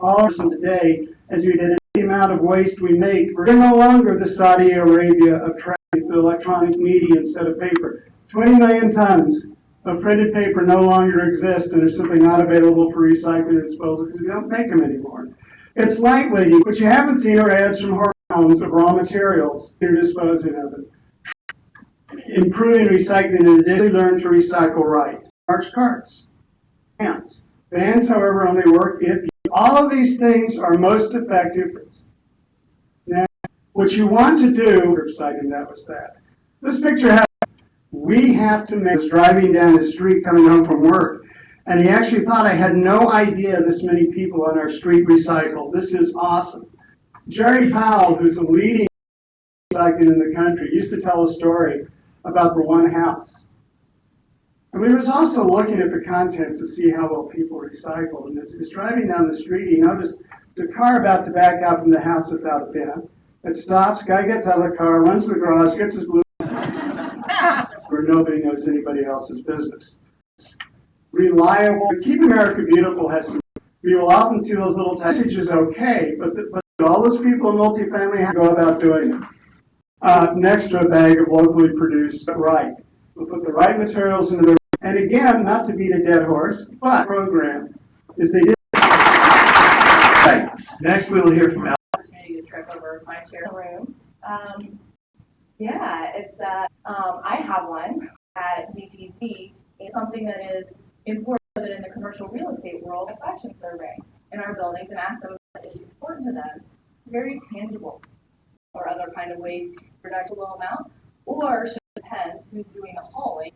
all of today, as we did the amount of waste we make, we're no longer the Saudi Arabia of trade with electronic media instead of paper. 20 million tons of printed paper no longer exist and are simply not available for recycling and disposal because we don't make them anymore. It's lightweighting. What you haven't seen are ads from hormones of raw materials. They're disposing of it. Improving recycling and additionally learn to recycle right. Large carts. Vans. Vans, however, only work if all of these things are most effective. Now, what you want to do, recycling, that was that. This picture has, we have to make, driving down the street coming home from work, and he actually thought I had no idea this many people on our street recycle. This is awesome. Jerry Powell, who's a leading recycling in the country, used to tell a story about the one house. And we was also looking at the contents to see how well people recycled. And as he was driving down the street, he noticed the car about to back out from the house without a bin. It stops, guy gets out of the car, runs to the garage, gets his blue where nobody knows anybody else's business. Reliable. Keep America Beautiful has some, we will often see those little messages okay, but all those people in multifamily have to go about doing it. Next to a bag of locally produced, right. We'll put the right materials into the, and again, not to beat a dead horse, but program is they did. Right. Next, we will hear from Al. Opportunity to trip over my chair room. Yeah, it's I have one at DTC. It's something that is important that in the commercial real estate world, a fashion survey in our buildings and ask them what is important to them. Very tangible or other kind of waste production low amount, or should it depend who's doing the hauling.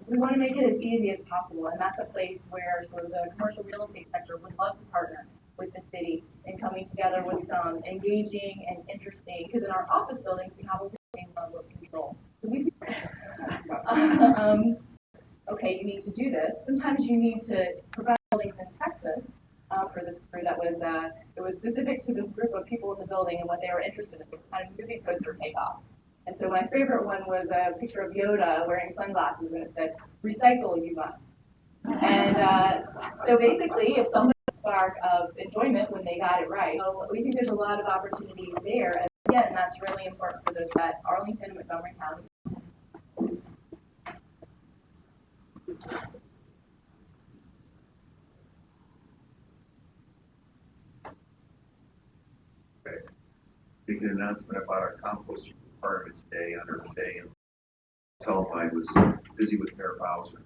We want to make it as easy as possible, and that's a place where sort of the commercial real estate sector would love to partner with the city in coming together with some engaging and interesting, because in our office buildings, we have a limiting level of control. So we okay, you need to do this. Sometimes you need to provide buildings in Texas for this crew that was, it was specific to this group of people in the building and what they were interested in. It was kind of movie poster takeoff. And so my favorite one was a picture of Yoda wearing sunglasses, and it said, "Recycle, you must." And so basically, if someone had a spark of enjoyment when they got it right, so we think there's a lot of opportunities there. And again, that's really important for those at Arlington and Montgomery County. Making an announcement about our composting department today on Earth Day, and tell them I was busy with Mayor Bowser.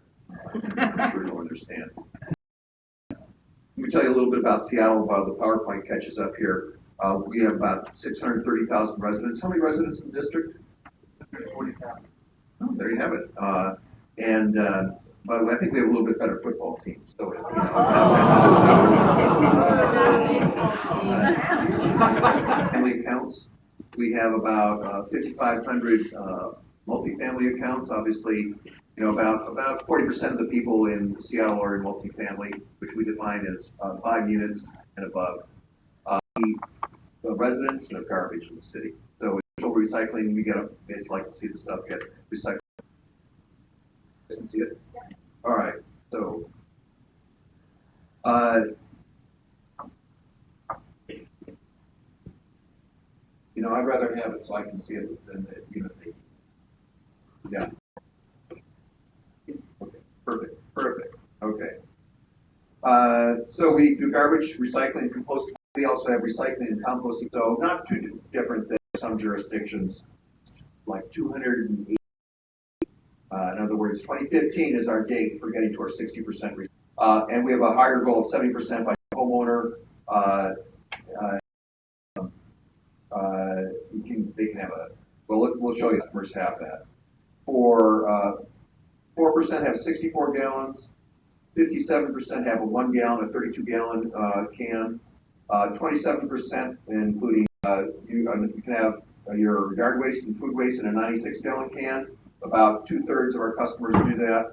I'm sure you'll understand. Let me tell you a little bit about Seattle while the PowerPoint catches up here. We have about 630,000 residents. How many residents in the district? 40,000. Oh, there you have it. But I think we have a little bit better football team. So, family accounts. We have about 5,500 multifamily accounts. Obviously, about 40% of the people in Seattle are in multifamily, which we define as 5 units and above. The residents and of garbage in the city. So, initial recycling, we basically like to see the stuff get recycled. See it? All right. So, I'd rather have it so I can see it than yeah. Okay. Perfect. Okay. So we do garbage, recycling, composting. We also have recycling and composting. So not too different than some jurisdictions, like 280. In other words, 2015 is our date for getting to our 60%. And we have a higher goal of 70% by homeowner. They can have we'll show you customers have that. For 4% have 64 gallons, 57% have a 1 gallon, a 32 gallon can, 27%, including you can have your yard waste and food waste in a 96 gallon can. About 2/3 of our customers do that.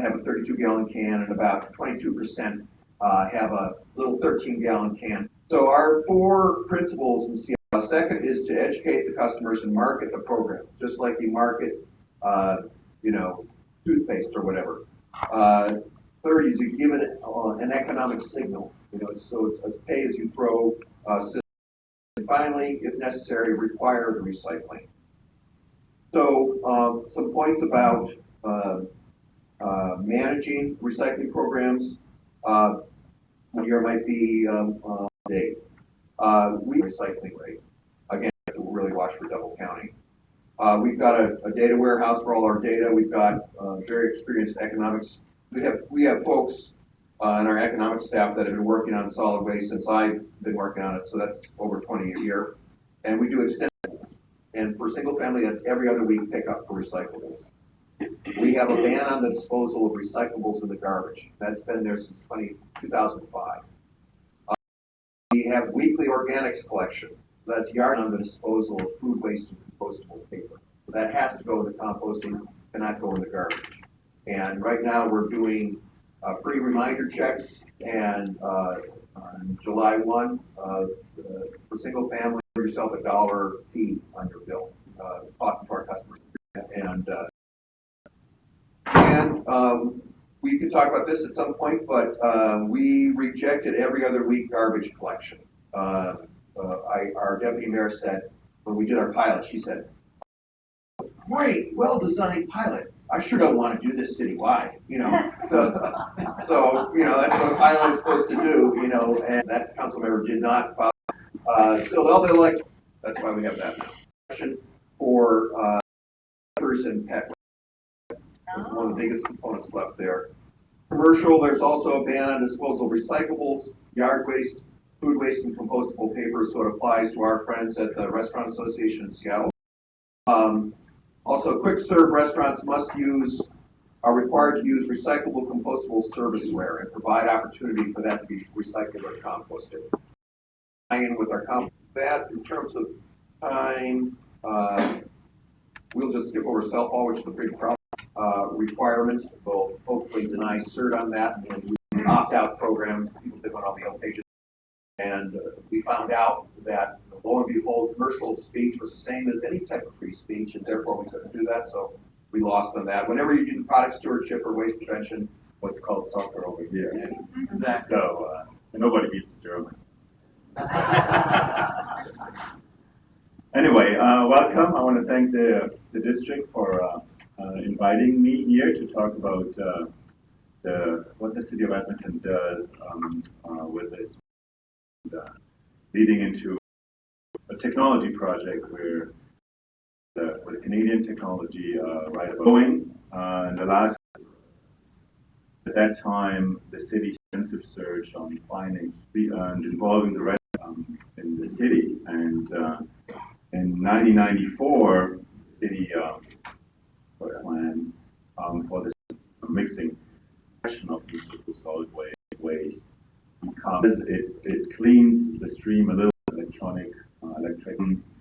Have a 32 gallon can, and about 22% have a little 13 gallon can. So our 4 principles in Seattle. Second is to educate the customers and market the program, just like you market, toothpaste or whatever. Third is you give it an economic signal, so it's a pay-as-you-throw system. And finally, if necessary, require the recycling. So some points about managing recycling programs. One year might be date. We recycling rate. Again, we'll really watch for double counting. We've got a data warehouse for all our data. We've got very experienced economics. We have folks in our economics staff that have been working on solid waste since I've been working on it. So that's over 20 a year. And we do extensive. And for single family, that's every other week pickup for recyclables. We have a ban on the disposal of recyclables in the garbage. That's been there since 2005. We have weekly organics collection. That's yard on the disposal of food waste and compostable paper. So that has to go in the composting, cannot go in the garbage. And right now we're doing free reminder checks, and on July 1, for single family, give yourself $1 fee on your bill, talking to our customers. And we could talk about this at some point, but we rejected every other week garbage collection. Our deputy mayor said, when we did our pilot, she said, great, well-designed pilot. I sure don't want to do this citywide, So, that's what a pilot is supposed to do, and that council member did not follow. So all they like, that's why we have that now. For and pet, one of the biggest components left there. Commercial, there's also a ban on disposal of recyclables, yard waste, food waste, and compostable paper, so it applies to our friends at the Restaurant Association in Seattle. Also, quick serve restaurants are required to use recyclable compostable serviceware and provide opportunity for that to be recycled or composted. In with our that in terms of time, we'll just skip over self-haul, which is a big problem. Requirement will hopefully deny cert on that, and we opt-out program. People live on all the other pages. And we found out that, lo and behold, commercial speech was the same as any type of free speech, and therefore we couldn't do that, so we lost on that. Whenever you do product stewardship or waste prevention, what's called soccer over here. Exactly. So nobody beats German. Anyway, welcome. I want to thank the district for inviting me here to talk about what the city of Edmonton does with this. Leading into a technology project where with Canadian technology right about going. In the last, at that time, the city extensive search on finding and involving the rest in the city. And in 1994, the city put a plan for this mixing of municipal solid waste. Because it cleans the stream a little electric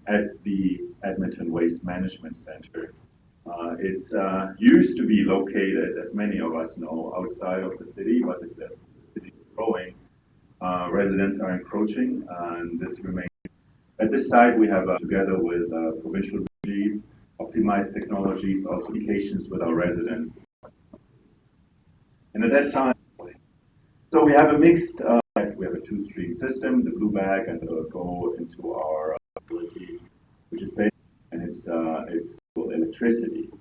at the Edmonton Waste Management Center. It's used to be located, as many of us know, outside of the city, but as the city is growing, residents are encroaching, and this remains. At this site, we have, together with provincial energies, optimized technologies, also communications with our residents. And at that time, so we have a mixed, we have a two-stream system, the blue bag, and it'll go into our facility, which is based, and it's electricity.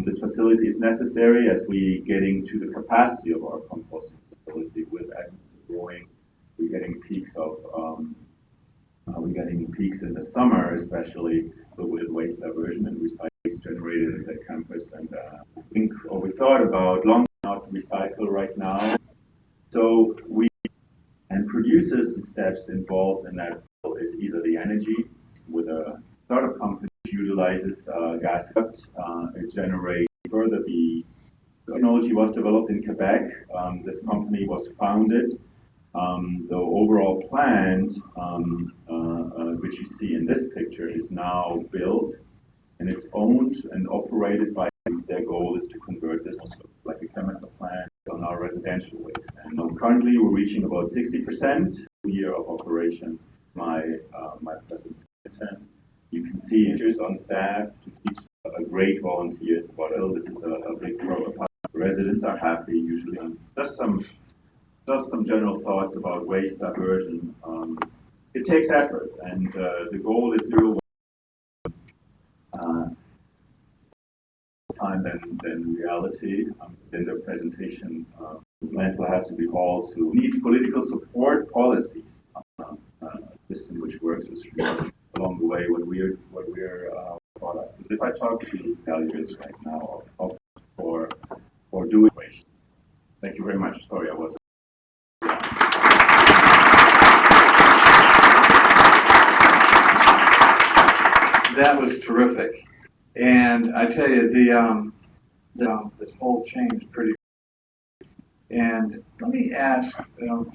This facility is necessary as we getting to the capacity of our composting facility with growing. We're getting peaks in the summer, especially with waste diversion and recycling generated at the campus. And we thought about long not recycle right now. So producers steps involved in that is either the energy with a startup company which utilizes gas. It generates further. The technology was developed in Quebec. This company was founded. The overall plant, which you see in this picture, is now built, and it's owned and operated by. Their goal is to convert this like a chemical plant on our residential waste. And currently, we're reaching about 60% a year of operation. My presentation. You can see interest on staff to teach great volunteers about it. This is a big program. Residents are happy usually. Just some general thoughts about waste diversion. It takes effort, and the goal is zero time than reality. In the presentation, landfill has to be hauled to need political support policies. System which works with along the way when we're products. If I talk to values right now for doing. Thank you very much. Sorry, I wasn't. That was terrific, and I tell you, this whole changed pretty. And let me ask,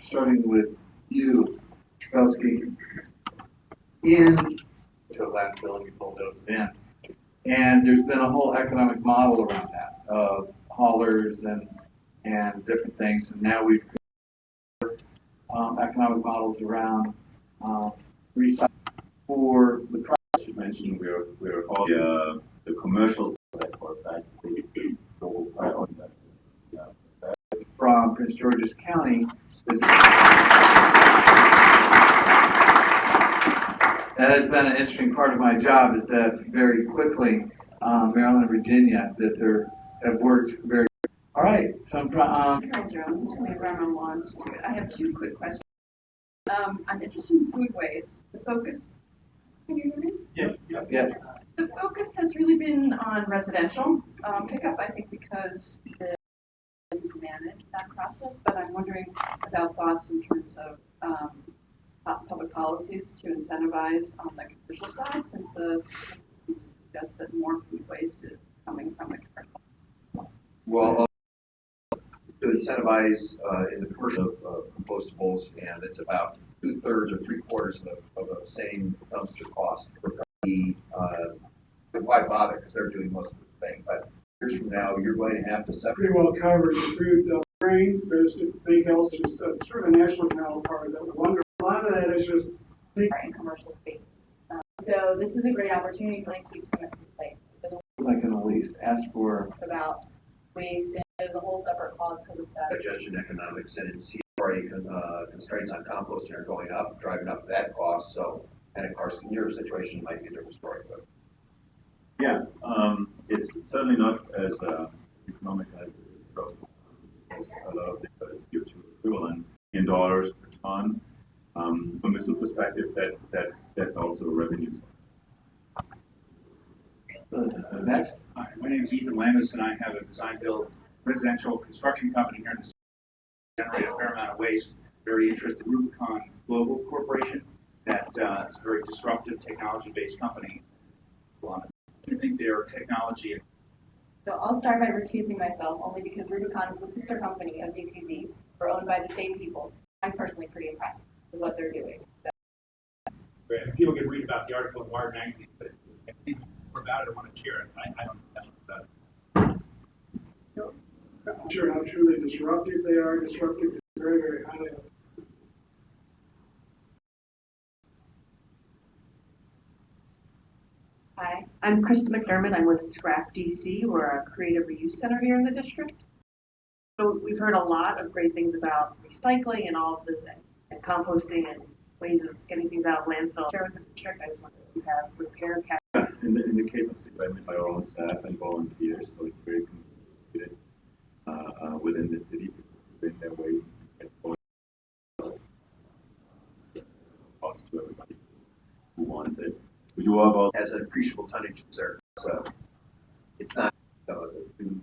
starting with you, Trubelsky, in to a landfill and we bulldoze it in. And there's been a whole economic model around that, of haulers and different things. And now we've economic models around recycling for the project you mentioned. We're all the commercial side for that. From Prince George's County. That has been an interesting part of my job, is that very quickly, Maryland and Virginia, that have worked very. All right, Carol Jones from the Environmental Law Institute. I have two quick questions. I'm interested in food waste. The focus, can you hear me? Yes. The focus has really been on residential pickup, I think, because the manage that process, but I'm wondering about thoughts in terms of public policies to incentivize on the commercial side, since the suggests that more food waste is coming from the commercial. Well, to incentivize in the commercial compostables, and it's about 2/3 or 3/4 of the same dumpster cost. Why bother? Because they're doing most of the thing. But years from now, you're going to have to separate. Pretty well covered the food grain. There's anything else. It's sort of a national channel part that wonder. A lot of that is just in commercial space. So this is a great opportunity for them to keep tenants in place. I can at least ask for About waste, and there's a whole separate clause because of that. Digestion economics and in CRA constraints on composting are going up, driving up that cost. So, and of course, in your situation might be a different story. But yeah, it's certainly not as economic as a lot of the CO2 equivalent in dollars per ton. From this perspective, that's also a revenue. Next. Hi, my name is Ethan Landis, and I have a design-build residential construction company here in the city. Generate a fair amount of waste. Very interested Rubicon Global Corporation. That is a very disruptive technology-based company. Do you think their technology? So I'll start by recusing myself, only because Rubicon is the sister company of DTZ. We're owned by the same people. I'm personally pretty impressed with what they're doing. People can read about the article in Wired magazine, but if people about it or want to share it, I don't know about it. I'm not sure how truly disruptive they are. Disruptive is very, very high. Hi, I'm Krista McDermott. I'm with Scrap DC. We're a creative reuse center here in the district. So we've heard a lot of great things about recycling and all of this and composting and ways of getting things out of landfill. Share with the district. I just wonder if you have repair In the case of environment by our own staff and volunteers, so it's very complicated within the city to bring their waste and cost to everybody who wants it. We do have all has an appreciable tonnage there, so it's not. And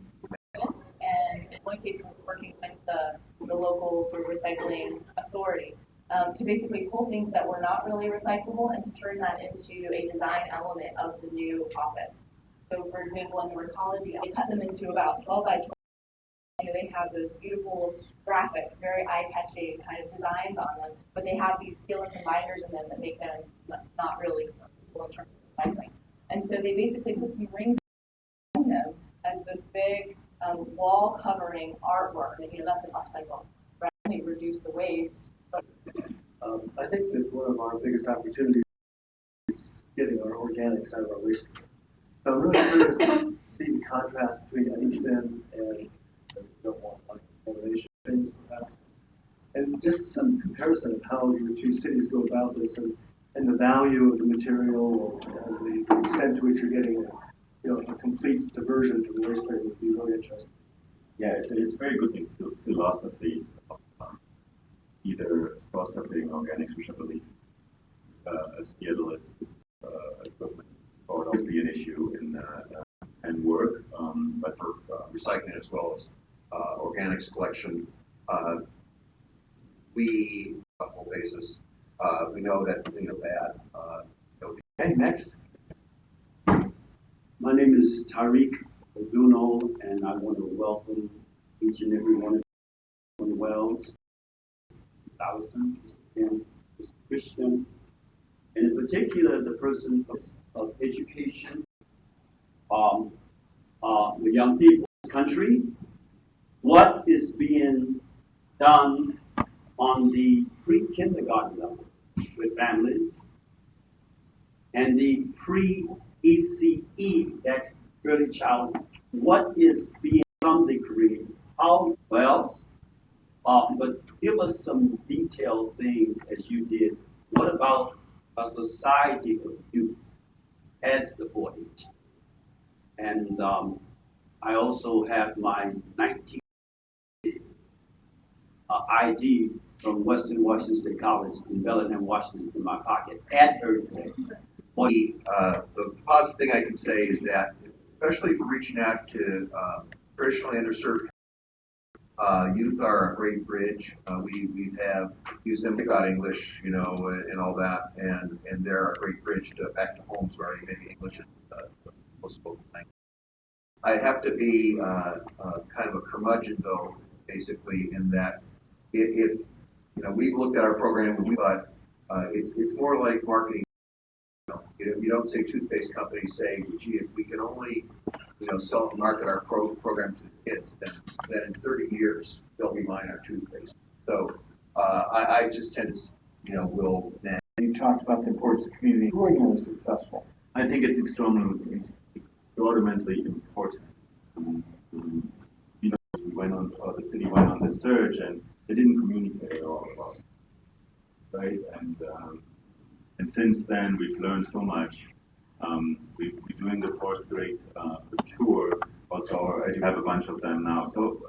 in one case, we're working with the local sort of recycling authority to basically pull things that were not really recyclable and to turn that into a design element of the new office. So, for example, in the Recology, they cut them into about 12 by 12. They have those beautiful graphics, very eye-catching kind of designs on them, but they have these skillets and binders in them that make them not really in terms of recycling. And so they basically put some rings in them as this big wall covering artwork. And, that's an upcycle. Right? They reduce the waste. I think that one of our biggest opportunities is getting our organics out of our waste. So I'm really curious to see the contrast between each bin and don't want like elimination bins perhaps. And just some comparison of how your two cities go about this and the value of the material and the extent to which you're getting a complete diversion from the waste bin would be really interesting. Yeah, it's very good thing to loss of these either straw separating organics, which I believe Seattle is equipment or obviously an issue in and work, but for Recycling as well as organics collection, we on a full basis. We know that bad. Okay, next. My name is Tariq Oduno, and I want to welcome each and every one of you on Wells, Allison, and Mr. Christian, and in particular the person of education, the young people in this country, what is being done on the pre-kindergarten level with families and the pre-ECE, that's early childhood. What is being some degree, how well, but give us some detailed things as you did. What about a society of youth as the 40s? And I also have my 19 ID from Western Washington State College in Bellingham, Washington, in my pocket at Earth Day. The positive thing I can say is that, especially for reaching out to traditionally underserved youth, are a great bridge. We have used them to got English, and all that, and they're a great bridge to back to homes where maybe English is the most spoken language. I have to be kind of a curmudgeon, though, basically, in that if we've looked at our program and we thought it's more like marketing. You don't say toothpaste companies say, gee, if we can only sell and market our program to the kids, then in 30 years they'll be buying our toothpaste. So I just tend to, will. You talked about the importance of community. Who are you most successful? I think it's extraordinarily important. We went on, the city went on this search, and they didn't communicate at all about it, right? And since then, we've learned so much. We're doing the fourth grade tour. Also, I have a bunch of them now, so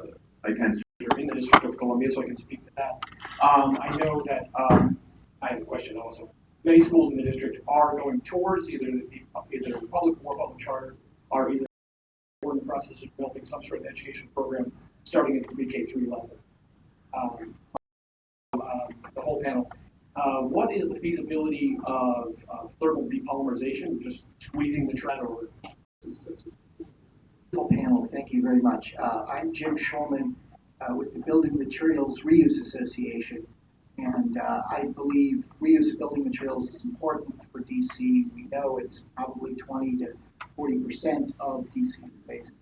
I can. You're in the District of Columbia, so I can speak to that. I know that I have a question also. Many schools in the district are going towards either public or public charter, are either in the process of developing some sort of education program starting at pre-K through level. The whole panel. What is the feasibility of thermal depolymerization, just squeezing the tread over? Panel, thank you very much. I'm Jim Schulman with the Building Materials Reuse Association, and I believe reuse of building materials is important for DC. We know it's probably 20 to 40% of DC waste.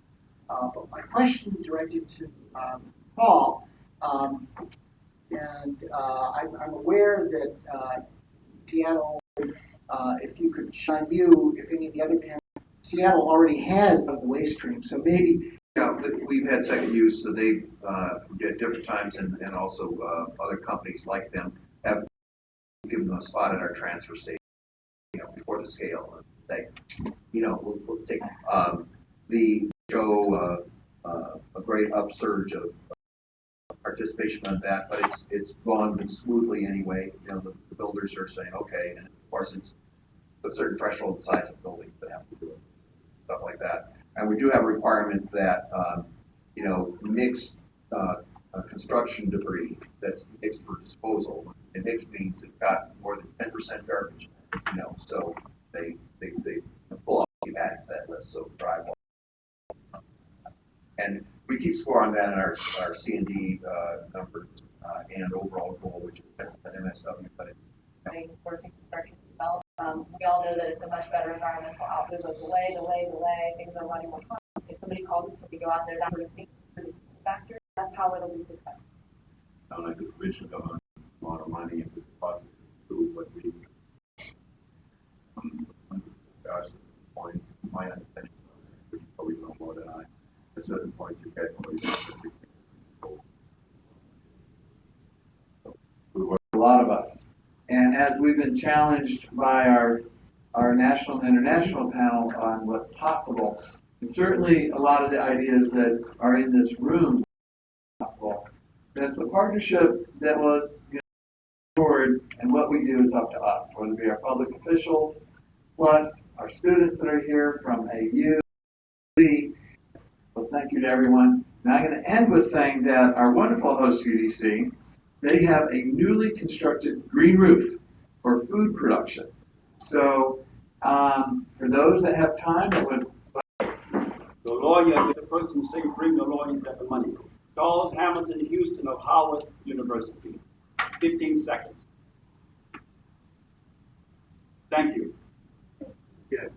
But my question directed to Paul, and I'm aware that Seattle, if you could shine you, if any of the other panels, Seattle already has the waste stream, so maybe. Yeah, we've had second use, so they at different times, and also other companies like them have given them a spot at our transfer station, before the scale. And say, we'll take the show a great upsurge of participation on that, but it's gone smoothly anyway. The builders are saying okay, and of course it's a certain threshold size of buildings that have to do it, stuff like that. And we do have a requirement that mixed construction debris that's mixed for disposal. And mixed means it's got more than 10% garbage. So they pull off the back of that list. So drywall. And we keep score on that in our C&D numbers and overall goal, which is an MSW. But working construction development, we all know that it's a much better environmental output. There's a delay, things are running more fast. If somebody calls us, we go out there, that sort of thing, factor, that's how it'll be successful. Sound like the provincial government a lot of money into the process to what we gosh, points, my understanding, you probably know more than I. At certain points you get a lot of us. And as we've been challenged by our national and international panel on what's possible, and certainly a lot of the ideas that are in this room are possible, that's the partnership that was forward, and what we do is up to us, whether it be our public officials, plus our students that are here from AU. So thank you to everyone. Now I'm going to end with saying that our wonderful host UDC, they have a newly constructed green roof for food production. So for those that have time, that would. The lawyer, the person saying, bring the lawyer to the money. Charles Hamilton Houston of Howard University. 15 seconds. Thank you. Yeah.